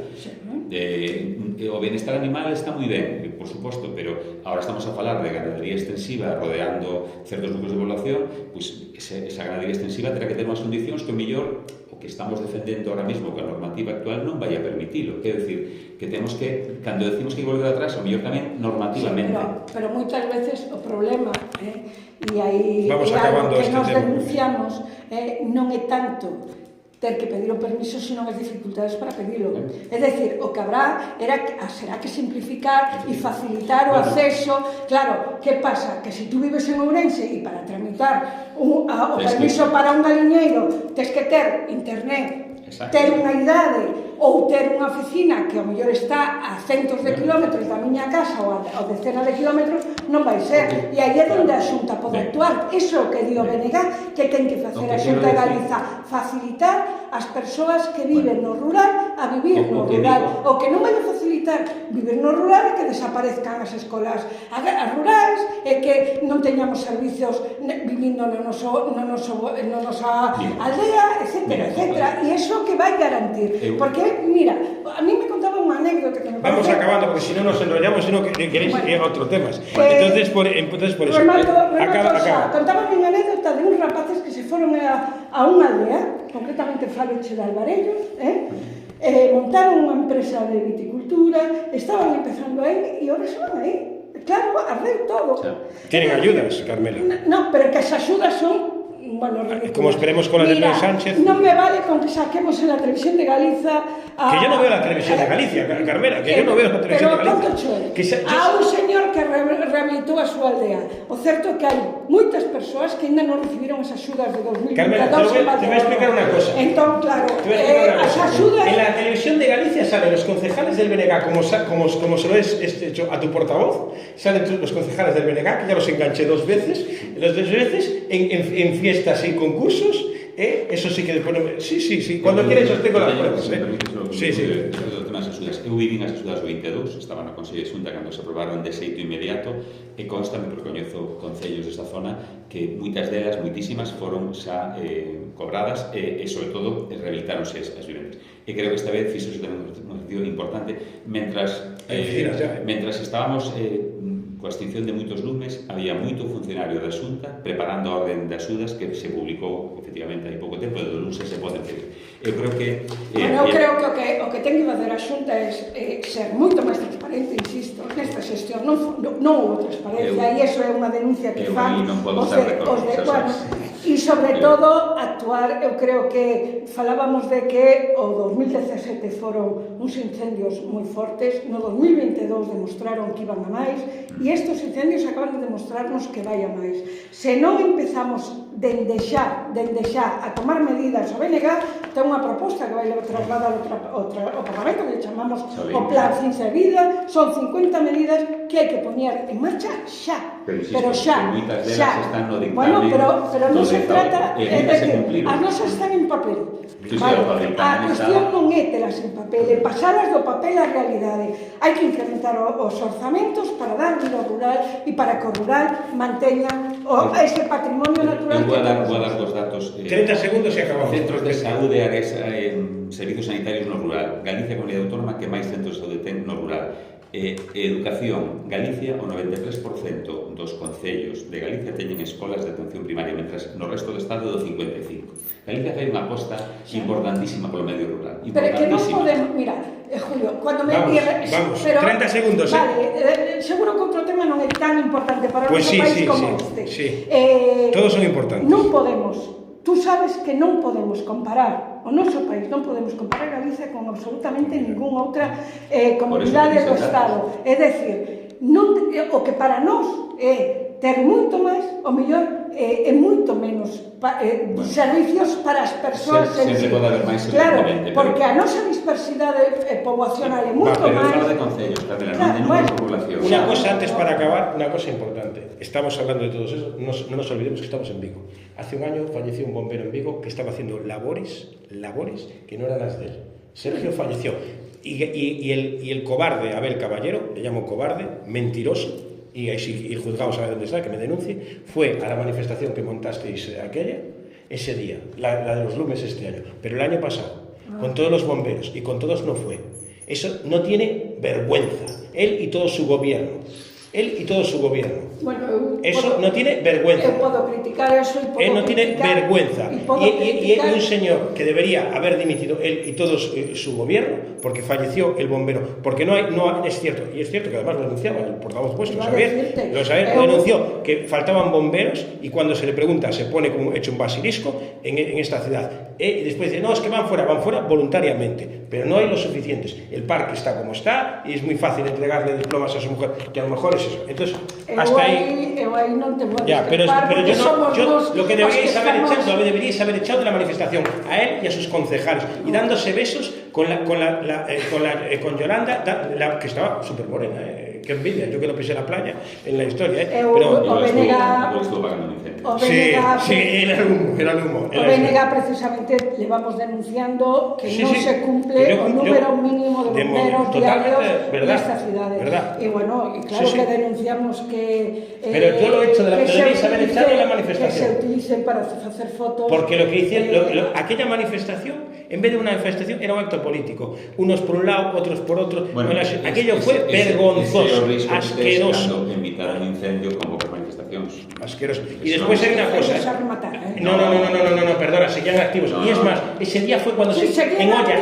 O bienestar animal está moi ben, por suposto, pero agora estamos a falar de ganadería extensiva rodeando certos grupos de población, pois esa ganadería extensiva terá que ter unhas condicións que o mellor que estamos defendendo ahora mismo que a normativa actual non vai a permitilo. Quer decir, que temos que, cando decimos que volver atrás, o mellor tamén normativamente. Pero moitas veces o problema, e aí algo que nos denunciamos, non é tanto ter que pedir o permiso, sino as dificultades para pedilo. É dicir, o que habrá será que simplificar e facilitar o acceso. Claro, que pasa? Que se tú vives en Ourense e para tramitar o permiso para un galiñeiro tens que ter internet, ter unha idade ou ter unha oficina que ao mellor está a centos de kilómetros da miña casa ou a decenas de kilómetros, non vai ser. E aí é onde a Xunta pode actuar. Iso é o que di o BNG que ten que facer a Xunta de Galiza, facilitar as persoas que viven no rural a vivir no rural. O que non vai a facilitar vivir no rural é que desaparezcan as escolas as rurais, é que non teñamos servicios vivindo na nosa aldea, etcétera, etcétera. E iso que vai garantir. Porque mira, a mí me contaba unha anécdota que me parece... Vamos acabando, porque si non nos enrollamos, si non queréis ir a outro temas. Entonces, por eso... Acaba. Contaba unha anécdota de uns rapaces que se foron a unha aldea, concretamente Faloche de Alvarellos, montaron unha empresa de viticultura, estaban empezando aí, e ahora se van aí. Claro, ardeu todo. Tienen ayudas, Carmela. Non, pero que as axudas son... Bueno, como esperemos con la de Pedro Sánchez. Non me vale con que saquemos en la televisión de Galiza que yo no veo la televisión de Galicia, Carmela, que yo no veo la televisión de Galicia. A un señor que rehabilitou a súa aldea. O certo é que hai moitas persoas que ainda non recibiron as axudas de 2022. Carmela, te voy a explicar una cosa. Entón, claro, as axudas... En la televisión de Galicia salen los concejales del BNG, como se lo es hecho a tu portavoz, salen los concejales del BNG, que ya los enganché dos veces, en fiestas y concursos, eso sí que... Sí, cuando quieres os tengo las pruebas. Sí. O tema das axudas. Eu vivín as axudas 22, estaba na Consello de Xunta cando se aprobaron de xeito inmediato, e constame, porque coñezo concellos desta zona, que moitas delas, moitísimas, foron xa cobradas e, sobre todo, rehabilitáronse as vivendas. E creo que esta vez fixose tamén un sentido importante, mentras estábamos coa extinción de moitos lumes, había moito funcionario da Xunta preparando a orden de axudas que se publicou, efectivamente, hai pouco tempo, de lunes se poden ter. Eu creo que... eu creo que o que ten que facer a Xunta é ser moito máis transparente, insisto, nesta xestión non houve transparencia, e iso é unha denuncia que fan os de... E, sobre todo, actuar, eu creo que falábamos de que o 2017 foron uns incendios moi fortes, no 2022 demostraron que iban a máis, e estes incendios acaban de demostrarnos que vai a máis. Se non empezamos dende xa a tomar medidas. O BNG ten unha proposta que vai trasladar ao Parlamento, que chamamos o Plan Ciencia e Vida. Son 50 medidas que hai que poñer en marcha xa. Pero xa, están no dictamen. Bueno, pero non se trata de que as nosas están en papel. A cuestión non é telas en papel, é pasalas do papel á realidade. Hai que incrementar os orzamentos para dar vida rural e para que o rural manteña ese patrimonio natural. Vou a dar dos datos. 30 segundos e acabamos. Centros de saúde, servicios sanitarios no rural. Galicia é a comunidade autónoma que máis centros de saúde ten no rural. Educación, Galicia, o 93% dos concellos de Galicia teñen escolas de atención primaria, mentras no resto do Estado do 55%. Galicia fai unha aposta importantísima polo medio rural. Pero que non podemos, mira, Julio, cuando me vamos, pero, 30 segundos. Vale, seguro que outro tema non é tan importante para o noso país como este. Sí. Todos son importantes. Non podemos, tú sabes que non podemos comparar o noso país, non podemos comparar Galicia con absolutamente ninguna outra comunidade do Estado. É dicir, o que para nós é ter moito máis, o mellor é moito menos servicios para as persoas. Sempre pode haber máis, claro, porque a nosa dispersidade poboacional é moito máis. Pero fala de concellos, tamén, non de número de población. Unha cosa antes para acabar, unha cosa importante. Estamos hablando de todo eso, non nos olvidemos que estamos en Vigo. Hace un año falleció un bombero en Vigo que estaba haciendo labores que no eran las de él. Sergio falleció. Y el cobarde Abel Caballero, le llamo cobarde, mentiroso, y el juzgado sabe dónde está, que me denuncie, fue a la manifestación que montasteis ese día, la de los lumes este año, pero el año pasado, con todos los bomberos, y con todos no fue. Eso no tiene vergüenza, él y todo su gobierno. Bueno, eso no tiene vergüenza. Puedo criticar eso y puedo él no tiene vergüenza. Y es un señor que debería haber dimitido él y todo su gobierno porque falleció el bombero. Porque no es cierto, y es cierto que además lo denunciaba el portavoz vuestro, lo denunció que faltaban bomberos y cuando se le pregunta se pone como hecho un basilisco en esta ciudad. Y después dice, no, es que van fuera voluntariamente, pero no hay los suficientes. El parque está como está y es muy fácil entregarle diplomas a su mujer, que a lo mejor es eso. Entonces, hasta ahí... non te voy ya, pero yo lo que deberíais haber echado de la manifestación a él y a sus concejales y dándose besos con Yolanda, que estaba súper morena, qué envidia, yo que no pisé la playa en la historia, pero estuvo pagando un incendio. Sí, era el humo. O BNG precisamente llevamos denunciando que no se cumple o número mínimo de bomberos diarios en esta ciudad. Y bueno, y claro que denunciamos que pero yo lo he hecho deberíais haber echado de la manifestación. Que se utilicen para hacer fotos. Porque lo que hicieron, aquella manifestación, en vez de una manifestación, era un acto político. Unos por un lado, otros por otro. Bueno, aquello fue vergonzoso, asqueroso. Invitar a un incendio con pocas manifestaciones. Asqueroso. Y después hay una cosa. No, perdona, seguían activos. Y es más, ese día fue cuando en olla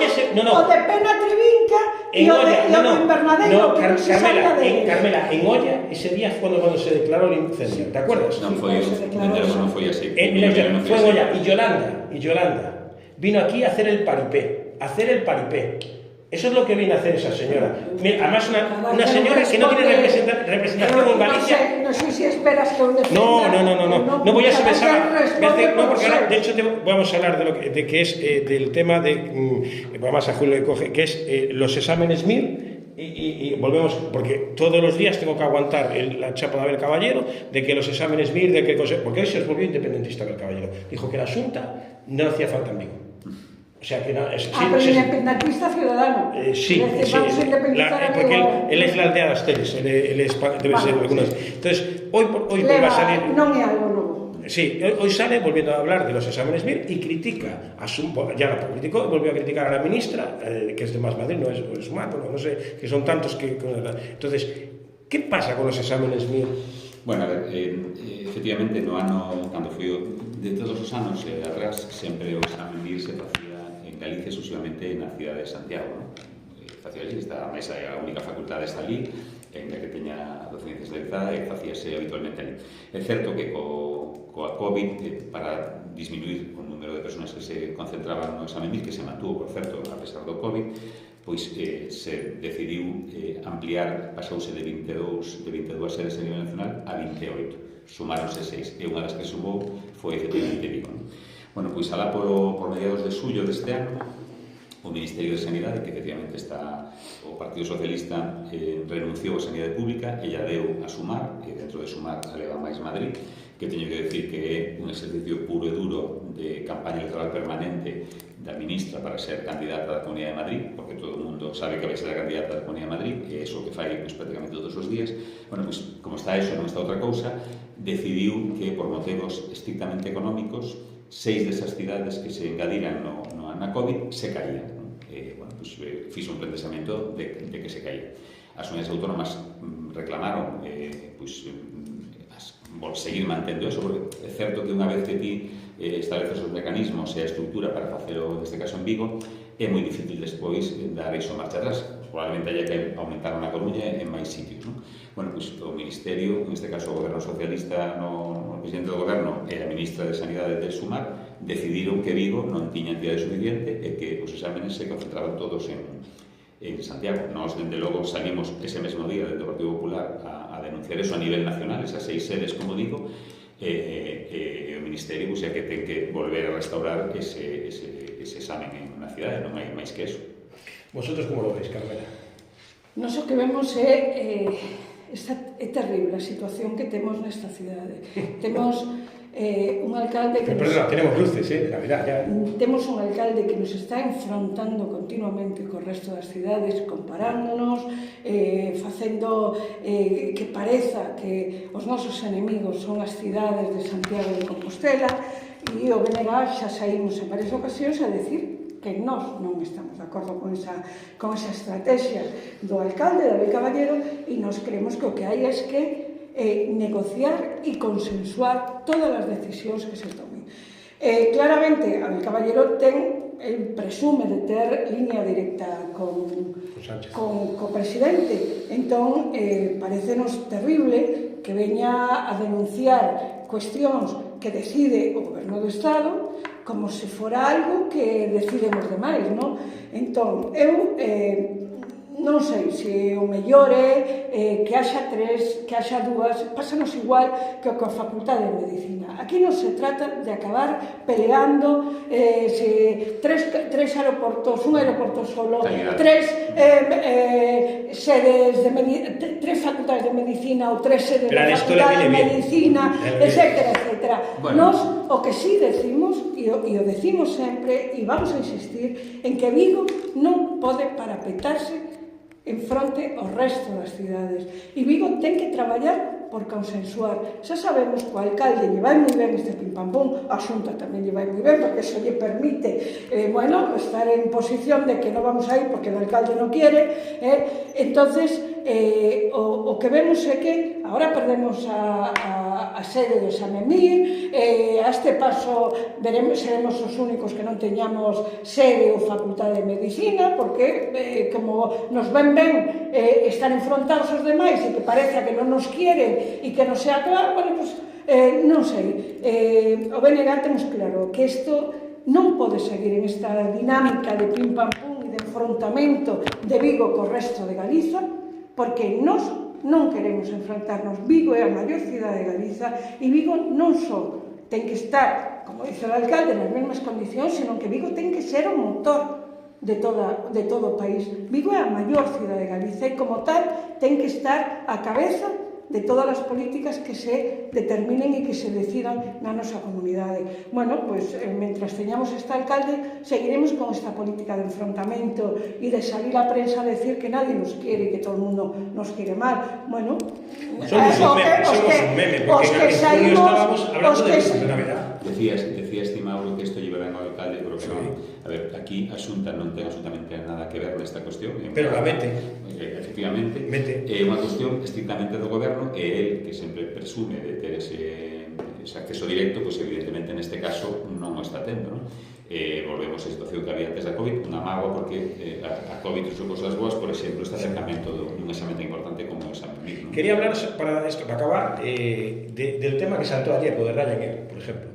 se. O de Pena Trivinca y o de Invernadero. Carmela, en olla, ese día fue cuando se declaró el incendio. ¿Te acuerdas? No fue así. Fue en olla. Y Yolanda vino aquí a hacer el paripé. Eso es lo que viene a hacer esa señora. Además, una señora que no tiene representación en Galicia. No sé si esperas que un No voy a saber. No, porque ahora, de hecho, vamos a hablar de que es del tema de. Vamos a Julio le coge, que es los exámenes MIR. Y volvemos, porque todos los días tengo que aguantar la chapa de Abel Caballero de que los exámenes MIR, de que porque él se volvió independentista Abel Caballero. Dijo que la Asunta no hacía falta en Vigo. O sea que no, pero independentista ciudadano. Sí, porque él es la aldea de Asteres, él debe ser algunos. Entonces, hoy va a salir. No es algo nuevo. Sí, hoy sale volviendo a hablar de los exámenes MIR y critica, ya la criticó, volvió a criticar a la ministra, que es de Más Madrid, no es humano, no sé, que son tantos que. Entonces, ¿qué pasa con los exámenes MIR? Bueno, a ver, efectivamente, no ano, cando fui de todos os anos atrás, sempre o examen MIR se facía en Galicia exclusivamente na cidade de Santiago, ¿no? Facía allí, esta mesa é a única facultade está allí, en que teña docencia especializada e facíase habitualmente allí. É certo que coa COVID, para disminuir o número de persoas que se concentraban no examen MIR, que se mantuvo, por certo, a pesar do COVID, pois se decidiu ampliar, pasouse de 22 sedes a nivel nacional a 28, sumáronse 6, e unha das que sumou foi efectivamente Vigo. Bueno, pois alá por mediados de xullo deste ano, o Ministerio de Sanidade, que efectivamente está o Partido Socialista renunciou a Sanidade Pública e ya deu a Sumar, e dentro de Sumar a leva máis Madrid, que teño que decir que é un exercicio puro e duro de campaña electoral permanente da ministra para ser candidata da Comunidade de Madrid, porque todo o mundo sabe que vai ser a candidata da Comunidade de Madrid, e é iso que fai pues, prácticamente todos os días. Bueno, pues, como está eso, non está outra cousa, decidiu que por motivos estrictamente económicos 6 desas cidades que se engadiran na COVID se caían. Bueno, pues, fixo un planteamento de que se caía. As unidades autónomas reclamaron pues, seguir mantendo eso, porque é certo que unha vez que ti estableces os mecanismos e a estructura para facelo, neste caso en Vigo, é moi difícil despois dar iso marcha atrás. Probablemente haya que aumentar na Coruña en máis sitios, non? Bueno, pois o Ministerio, neste caso o Goberno Socialista, o Presidente do Goberno e a Ministra de Sanidade de Sumar, decidiron que Vigo non tiña entidade suficiente e que os exámenes se concentraban todos en Santiago. Nós, dende logo, salimos ese mesmo día dentro do Partido Popular a denunciar eso a nivel nacional, esas 6 sedes, como digo, e o Ministerio pues, é que ten que volver a restaurar ese examen na cidade, non hai máis que eso. Vosotros como lo veis, Carmela? Nos o que vemos é terrible a situación que temos nesta cidade. Temos un alcalde que... Perdona, tenemos luces, de Navidad, ya. Temos un alcalde que nos está enfrontando continuamente co resto das cidades, comparándonos, facendo que pareza que os nosos enemigos son as cidades de Santiago de Compostela, e o BNG xa saímos en varias ocasións a decir que nós non estamos de acordo con esa estrategia do alcalde, David Caballero, e nós creemos que o que hai é que negociar e consensuar todas as decisións que se tomen. Claramente, Abel Caballero el presume de ter línea directa co presidente, entón parecenos terrible que veña a denunciar cuestións que decide o Goberno do Estado como se fora algo que deciden os demais, non? Entón, eu non sei se o mellor é que haxa 3, que haxa 2, pásanos igual que coa Facultade de Medicina. Aquí non se trata de acabar peleando se tres aeroportos, un aeroporto solo, tres facultades de Medicina ou 3 sedes de Facultade de Medicina, etcétera. Nos, o que sí decimos, e o decimos sempre, e vamos a insistir, en que Vigo non pode parapetarse en fronte ao resto das cidades. E Vigo ten que traballar por consensuar. Xa sabemos que o alcalde lle vai moi ben este pim-pam-pum, a Xunta tamén lle vai moi ben, porque eso lle permite, estar en posición de que non vamos a ir porque o alcalde non quere. Entonces, o que vemos é que agora perdemos a sede do Xamemir, a este paso seremos os únicos que non teñamos sede ou Facultade de Medicina, porque como nos ven ben estar enfrontados aos demais e que parece que non nos quieren e que non sea claro, non sei. O BNG temos claro que isto non pode seguir en esta dinámica de pim-pam-pum e de enfrontamento de Vigo co resto de Galiza, porque nós non queremos enfrontarnos. Vigo é a maior cidade de Galiza e Vigo non só ten que estar, como dice o alcalde, nas mesmas condicións, senón que Vigo ten que ser o motor de todo o país. Vigo é a maior cidade de Galiza e, como tal, ten que estar á cabeza de todas as políticas que se determinen e que se decidan na nosa comunidade. Bueno, pois, mentras teñamos este alcalde, seguiremos con esta política de enfrontamento e de salir a prensa a decir que nadie nos quiere e que todo o mundo nos quiere mal. Bueno, somos un meme, porque en junio estábamos hablando de Navidad. Decías, Mauro, que isto llevará ao alcalde, pero que non. A ver, aquí a Xunta non ten absolutamente nada que ver nesta cuestión. Pero la mete. Efectivamente, é unha cuestión estrictamente do Goberno, e el, que sempre presume de ter ese acceso directo, pois evidentemente neste caso non o está tendo, non? volvemos á situación que había antes da COVID, unha mágoa porque a COVID trouxe cosas boas, por exemplo, este acercamento dun examen tan importante como o examen MIR, ¿no? Quería hablar, para acabar, del tema que saltó ayer, lo de Ryanair, por ejemplo.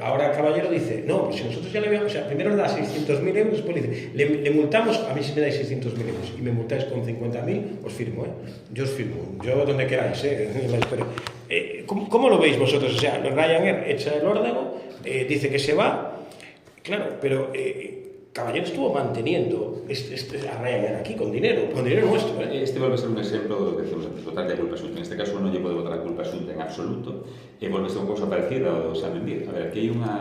Ahora el caballero dice, no, pues si nosotros ya le habíamos, o sea, primero le da 600.000 euros, después dice, le multamos, a mí si me dais 600.000 euros y me multáis con 50.000, os firmo, yo os firmo, yo donde queráis, en la historia. ¿Cómo lo veis vosotros? O sea, Ryanair echa el órdago, dice que se va. Claro, pero Caballero estuvo manteniendo a Ryanair aquí con dinero nuestro. Este volve a ser un exemplo do que decimos antes, votar de culpa xunta. En este caso non lle pode votar a culpa xunta en absoluto, e volve a ser unha cousa parecida ao examen MIR. A ver, aquí hai unha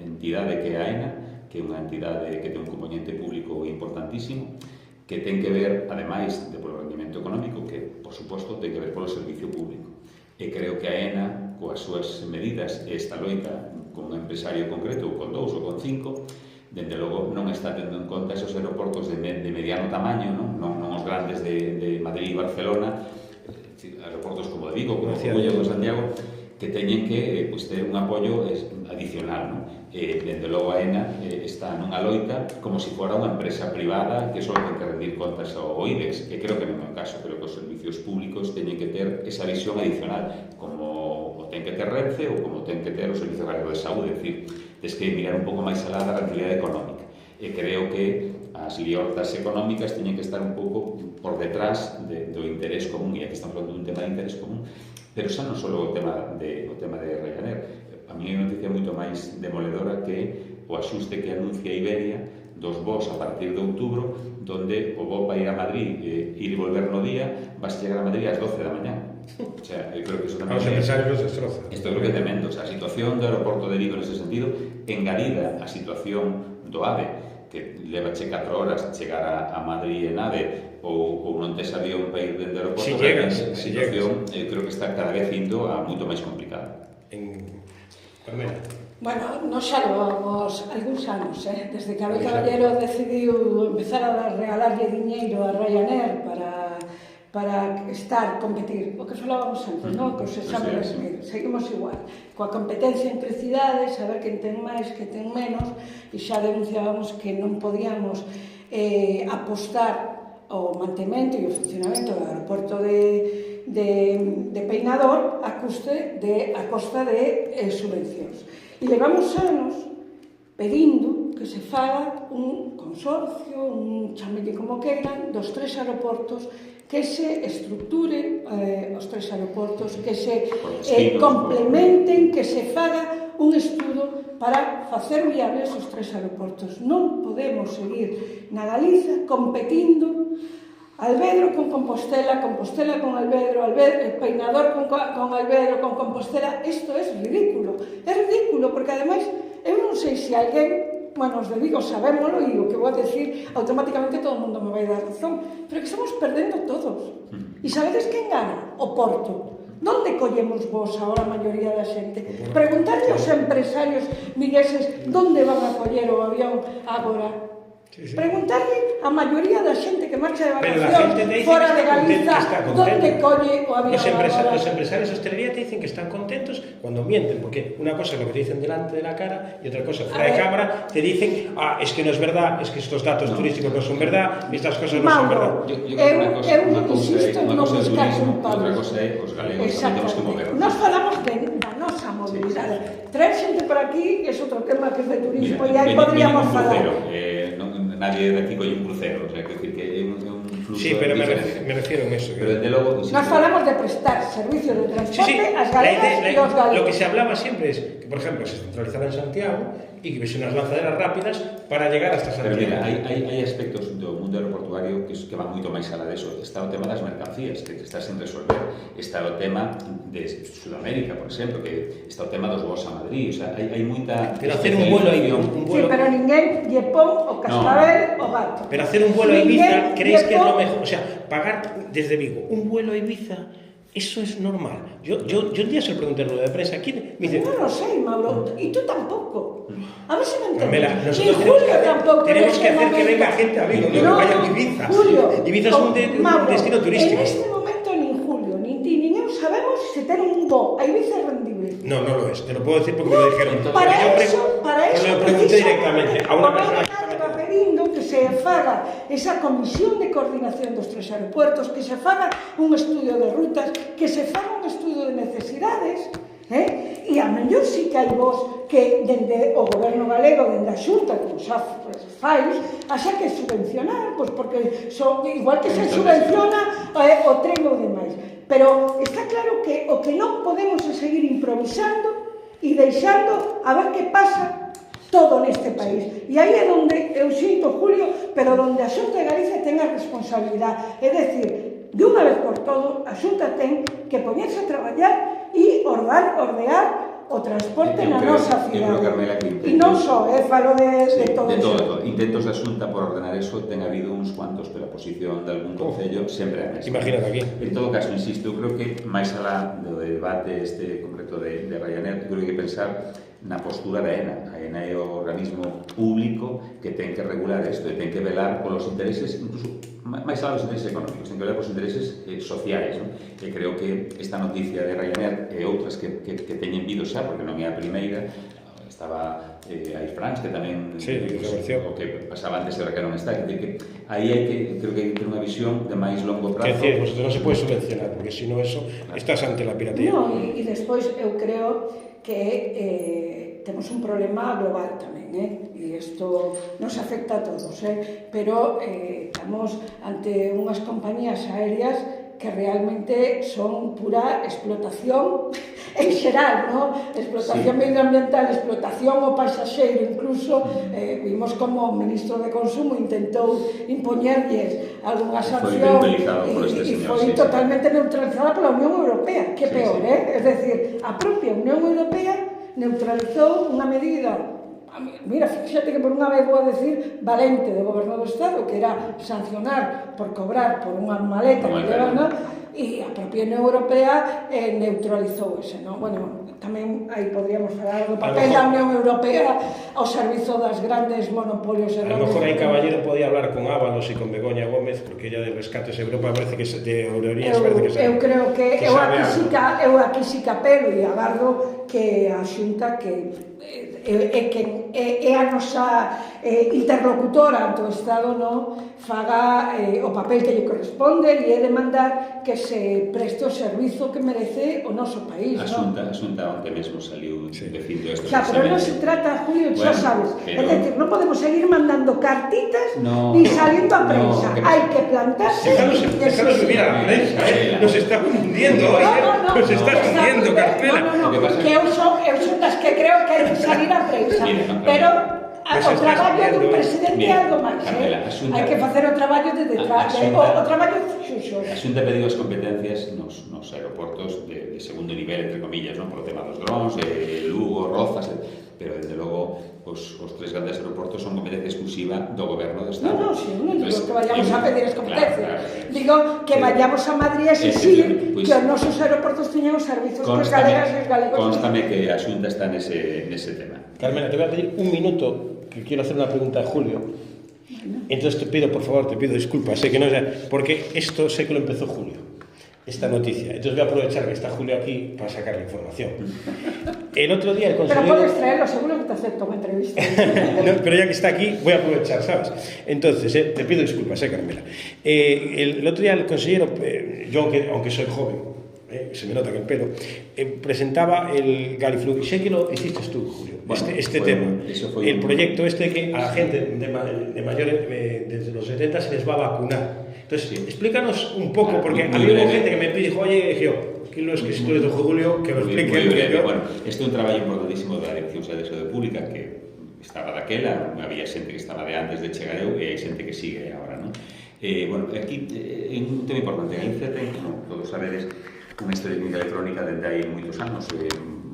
entidade que é a AENA, que é unha entidade que ten un componente público importantísimo, que ten que ver, ademais de polo rendimento económico, que, por suposto, ten que ver polo servicio público. E creo que a AENA, coas súas medidas, esta loita con un empresario concreto, ou con 2 ou con 5, dende logo non está tendo en conta esos aeroportos de mediano tamaño, non os grandes de Madrid e Barcelona, aeroportos como de Vigo, como Coruña ou Santiago, que teñen que ter un apoio adicional. Dende logo a AENA está nunha loita como se fora unha empresa privada que só ten que rendir contas ao IBEX, que creo que non é o caso. Creo que os servicios públicos teñen que ter esa visión adicional, como ten que ter Renfe ou como ten que ter o Servicio Galego de Saúde. É dicir, tens que mirar un pouco máis alá da rentabilidade económica. E creo que as liortas económicas teñen que estar un pouco por detrás do interés común, e aquí estamos falando dun tema de interés común, pero xa non só o tema de Ryanair. A mí é unha noticia moito máis demoledora que o axuste que anuncia Iberia dos voos a partir de outubro, donde o voo para ir a Madrid ir e volver no día, vas chegar a Madrid ás 12 da mañá. O sea, eu creo que eso tamén... Os empresarios los destroza. Isto creo que é tremendo. O sea, a situación do aeroporto de Vigo nese sentido, engadida a situación do AVE, que leva 4 horas chegar a Madrid en AVE, ou non tes avión para ir dende o aeroporto, a situación creo que está cada vez indo a moito máis complicada. Carmela. Bueno, nos xa levamos algúns anos, desde que Abel Caballero decidiu empezar a regalarlle diñeiro a Ryanair para competir. O que falábamos antes, non? Que os exámenes MIR. Seguimos igual. Coa competencia entre cidades, a ver quen ten máis, quen ten menos, e xa denunciábamos que non podíamos apostar ao mantemento e o funcionamento do aeroporto de Peinador a costa de subvencións. E levamos anos pedindo que se faga un consorcio, un chamelle como queiran, dos 3 aeroportos, que se estructure os 3 aeroportos, que se complementen, que se faga un estudo para facer viables os 3 aeroportos. Non podemos seguir na Galiza competindo Alvedro con Compostela, Compostela con Alvedro, Peinador con Alvedro, con Compostela. Isto é ridículo. É ridículo porque, ademais, eu non sei se alguén, bueno, os de Vigo sabémolo, e o que vou a decir, automáticamente todo o mundo me vai dar razón, pero que estamos perdendo todos. E sabedes quen gana? O Porto. Donde collemos vos agora a maioría da xente? Preguntarle aos empresarios vigueses donde van a coller o avión agora. Preguntarle a maioría da xente que marcha de vacacións fora de Galiza donde colle o avión. Los empresarios de hostelería te dicen que están contentos cuando mienten, porque una cosa es lo que te dicen delante de la cara y otra cosa fuera de cámara te dicen, es que no es verdad, es que estos datos turísticos no son verdad, estas cosas no son verdad. Eu insisto en non buscar culpables. Outra cosa é os galegos tamén temos que mover. Nos falamos da nosa movilidade. Traer xente por aquí é outro tema que é de turismo, e aí podríamos falar. Nadie de aquí colle un crucero, o sea, que é un fluxo. Sí, pero me refiero en eso. Pero desde logo, nos falamos de prestar servicios de transporte ás galegas e aos galegos. Lo que se hablaba siempre es que, por ejemplo, se centralizara en Santiago y que hubiese unas lanzaderas rápidas para llegar hasta Santiago. Pero mira, hai aspectos do mundo aeroportuario que van moito máis alá deso. Está o tema das mercancías, que está sen resolver. Está o tema de Sudamérica, por exemplo, que está o tema dos voos a Madrid. O sea, hai moita... Pero hacer un vuelo aí, Sí, pero ninguén lle pon o cascabel o gato. Pero hacer un vuelo a Ibiza, ¿creéis que es lo mejor? O sea, pagar desde Vigo un vuelo a Ibiza, eso es normal. Yo un día se lo pregunté en rueda de prensa. ¿Quién? Me dice, no lo sé, Mauro, y tú tampoco. A ver si me entiendes. Nosotros tenemos que hacer que venga gente a Vigo, no que vaya a Ibiza. Julio, Ibiza es un destino turístico. En este momento nin Julio, nin ti, nin eu sabemos se ter un voo a Ibiza é rendible. No, no lo es. Te lo puedo decir porque me lo dijeron. Para eso, me lo pregunté directamente a una persona que estaba pedindo que se faga esa comisión de coordinación dos tres aeropuertos, que se faga un estudio de rutas, que se faga un estudio de necesidades, e a mellor si que hai vos que dende o goberno galego, dende a Xunta, como xa fai, haxa que subvencionar, pois porque igual que se subvenciona o tren ou demais. Pero está claro que o que non podemos é seguir improvisando e deixando a ver que pasa todo neste país. E aí é onde, eu sinto, Julio, pero onde a Xunta de Galicia ten a responsabilidade. É dicir, de unha vez por todo, a Xunta ten que poñerse a traballar e ordear o transporte na nosa cidade. E non só, falo de todo de iso. todo. Intentos da Xunta por ordenar eso ten habido uns cuantos, pero a posición de algún concello sempre é a mesma. Imagínate aquí. En todo caso, insisto, eu creo que máis alá do debate concreto de Ryanair, creo que hai que pensar na postura da ENA. A ENA é o organismo público que ten que regular isto e ten que velar polos intereses, incluso máis alá dos intereses económicos, ten que velar polos intereses sociais, non? E creo que esta noticia de Ryanair e outras que teñen vido xa, porque non é a primeira, estaba Air France, que tamén o que pasaba antes e que non está, que aí hai que, creo que hai que ter unha visión de máis longo prazo. Que decir, vosotros non se pode subvencionar, porque se non eso, estás ante la piratería. No, e despois eu creo que temos un problema global tamén, e isto nos afecta a todos, pero estamos ante unhas compañías aéreas que realmente son pura explotación en xeral, ¿no? Explotación medioambiental, explotación ao pasaxeiro, incluso vimos como o ministro de Consumo intentou impoñerlles algunha sanción e foi totalmente neutralizada pola Unión Europea, que peor, es decir, a propia Unión Europea neutralizou unha medida, mira, fíxate que por unha vez vou a decir valente do goberno do Estado, que era sancionar por cobrar por unha maleta que levas, non? E a propia Unión Europea neutralizou ese, non? Bueno, tamén aí podríamos falar do papel da Unión Europea ao servizo das grandes monopolios. A lo mejor aí Caballero podía hablar con Ábalos e con Begoña Gómez, porque ella de Rescates Europa parece que de Aerolíneas parece que sabe. Eu creo que eu aquí sí que apelo e agardo que a Xunta que é a nosa interlocutora ante o Estado, non faga o papel que lle corresponde e é demandar que se preste o servizo que merece o noso país. A Xunta onte mesmo saliu dicindo isto. Xa, pero non se trata, Julio, xa sabes, é dicir, non podemos seguir mandando cartitas ni saliendo a prensa, hai que plantarse. Déjanos vivir a la prensa, nos está hundiendo hoy, nos está hundiendo, Carmela. No, que eu son das que creo que hai que salir a prensa, pero o traballo dun presidente é algo máis, hai que facer o traballo de detrás, o traballo xuxo. A Xunta pediu as competencias nos aeroportos de segundo nivel, entre comillas, por o tema dos drons, Lugo, Rozas, pero desde logo os tres grandes aeroportos son competencia exclusiva do goberno do Estado. Non digo que vayamos a pedir as competencias, digo que vayamos a Madrid a exigir que os nosos aeroportos teñan os servizos que os galegas e os galegos. Constame que a Xunta está nese tema. Carmela, te voy a pedir un minuto, que quiero hacer una pregunta a Julio. Entonces te pido, por favor, disculpas, sé que no sé, porque esto sé que lo empezó Julio, esta noticia. Entonces voy a aprovechar que está Julio aquí para sacar la información. El otro día el consejero... Pero puedes traerlo, seguro que te acepto una entrevista. No, pero ya que está aquí, voy a aprovechar, ¿sabes? Entonces, te pido disculpas, Carmela. El otro día el consejero, yo aunque soy joven, se me nota que el pelo, presentaba el Galiflux. Sé que lo hiciste tú, Julio, este tema. El proyecto que a la gente de mayores, desde los 70 se les va a vacunar. Entonces, explícanos un poco, porque ha habido gente que me dijo, oye, aquí lo escrito de Julio, que lo explique. Bueno, este é un traballo importantísimo da Dirección Xeral de Saúde Pública, que estaba daquela, había xente que estaba de antes de chegar eu, e hai xente que sigue agora, non? Bueno, aquí é un tema importante. Galicia ten, como todos sabedes, unha historia clínica electrónica dende hai moitos anos,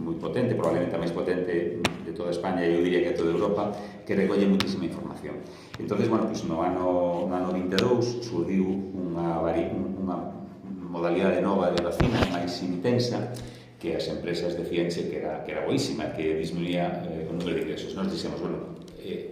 moi potente, probablemente a máis potente de toda España e eu diría que de toda Europa, que recolle muitísima información. Entonces, bueno, pues no ano 22 surdiu unha modalidade nova de vacina máis intensa, que as empresas decíanse que era boísima, que disminuía o número de ingresos. Nos dixemos, bueno,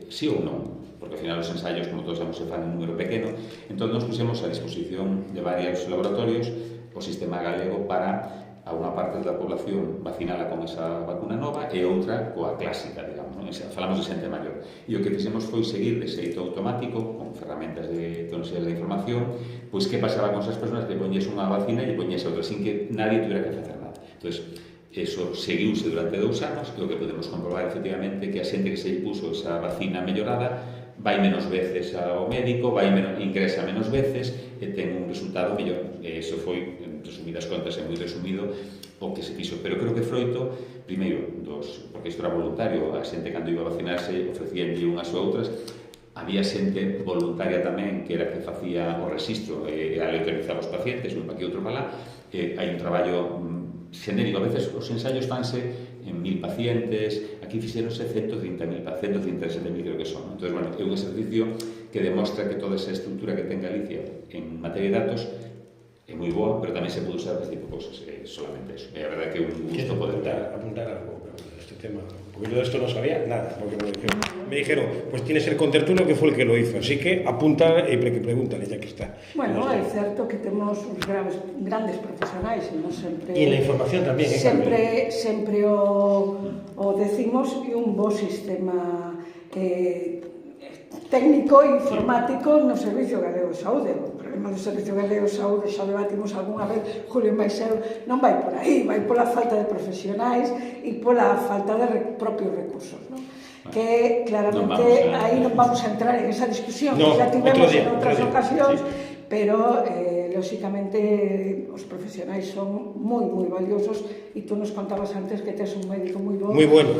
sí ou non, porque ao final os ensaios, como todos sabemos, se fan en un número pequeno. Entón, nos puxemos a disposición de varios laboratorios o sistema galego para a unha parte da población vacinala con esa vacuna nova e outra coa clásica, digamos, non? Falamos de xente maior. E o que fixemos foi seguir de xeito automático, con ferramentas de tecnoloxías da información, pois que pasaba con esas persoas que poñes unha vacina e poñes outra, sin que nadie tuviera que facer nada. Entón, eso seguiuse durante 2 anos, e o que podemos comprobar efectivamente que a xente que se puso esa vacina mellorada vai menos veces ao médico, ingresa menos veces e ten un resultado mellor. Eso foi, en resumidas contas, é moi resumido o que se fixo. Pero creo que froito, primeiro, porque isto era voluntario, a xente cando iba a vacinarse ofrecíanlle unhas ou outras, había xente voluntaria tamén que era que facía o registro e aleatorizaba os pacientes, un pa aquí, outro pa lá. Hai un traballo xenérico, a veces os ensaios fanse en 1000 pacientes, aquí fixeronse 130.000 pacientes, 137.000 creo que son. Entón, bueno, é un exercicio que demostra que toda esa estrutura que ten Galicia en materia de datos é moi boa, pero tamén se pode usar este tipo de cosas, solamente eso. É a verdade que é un gusto poder apuntar algo este tema, porque yo de esto no sabía nada, porque me dijeron, pues tienes el contertulio que fue el que lo hizo, así que apunta y pregúntale ya que está. Bueno, é certo que temos uns grandes profesionais e non sempre... E la información tamén, sempre o decimos, e un bo sistema técnico e informático no Servicio Galego de Saúde. O problema do Servicio Galego de Saúde xa debatimos algunha vez, Julio Maiseu, non vai por aí, vai pola falta de profesionais e pola falta de propios recursos, non? Que claramente aí non vamos a entrar en esa discusión que xa tivemos en outras ocasións, pero lóxicamente os profesionais son moi valiosos e tú nos contabas antes que tes un médico moi bo, muy bueno,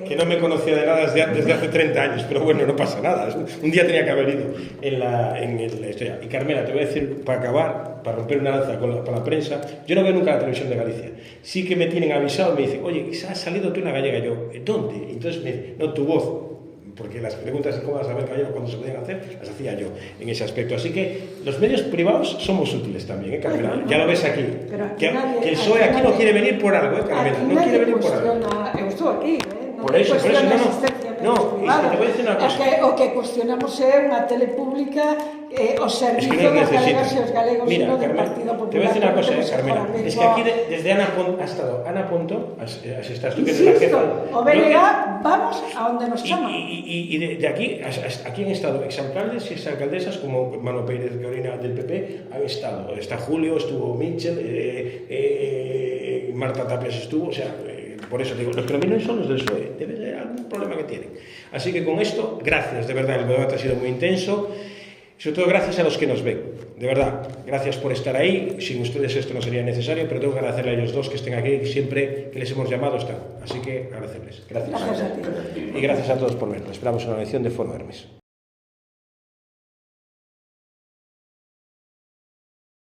que non me conocía de nada desde hace 30 años, pero bueno, no pasa nada, un día tenía que haber ido en la historia. Y Carmela, te voy a decir, para acabar, para romper una lanza con la prensa, yo no veo nunca la televisión de Galicia, sí que me tienen avisado, me dicen, oye, has salido tú en la gallega, yo, ¿dónde? Entonces me dicen, no, tu voz, porque las preguntas de cómo vas a ver gallego cuando se podían hacer, las hacía yo en ese aspecto. Así que los medios privados somos útiles también, Carmela. Ya lo ves aquí. Que el PSOE aquí no quiere venir por algo, Carmela. No quiere venir por algo. Eu estou aquí, por eso, no, y te voy a decir una cosa. O que cuestionamos é unha tele pública o servicio das galegas e os galegos, sino del Partido Popular. Te voy a decir una cosa, Carmela. Es que aquí desde Ana Ponto, has estado tú que eres la jefa. O BNG, vamos a donde nos chaman. Y de aquí han estado exalcaldes y exalcaldesas como Mano Pérez Gorina del PP, han estado. Está Julio, estuvo Mitchell, Marta Tapias estuvo, o sea... Por eso digo, los que no vienen son los del PSOE, debe ser algún problema que tienen. Así que con esto, gracias, de verdad, el debate ha sido muy intenso, sobre todo gracias a los que nos ven, de verdad, gracias por estar ahí, sin ustedes esto no sería necesario, pero tengo que agradecerle a ellos dos que estén aquí, que siempre que les hemos llamado están, así que agradecerles. Gracias. Gracias a ti. Y gracias a todos por vernos, esperamos una lección de Foro Hermes.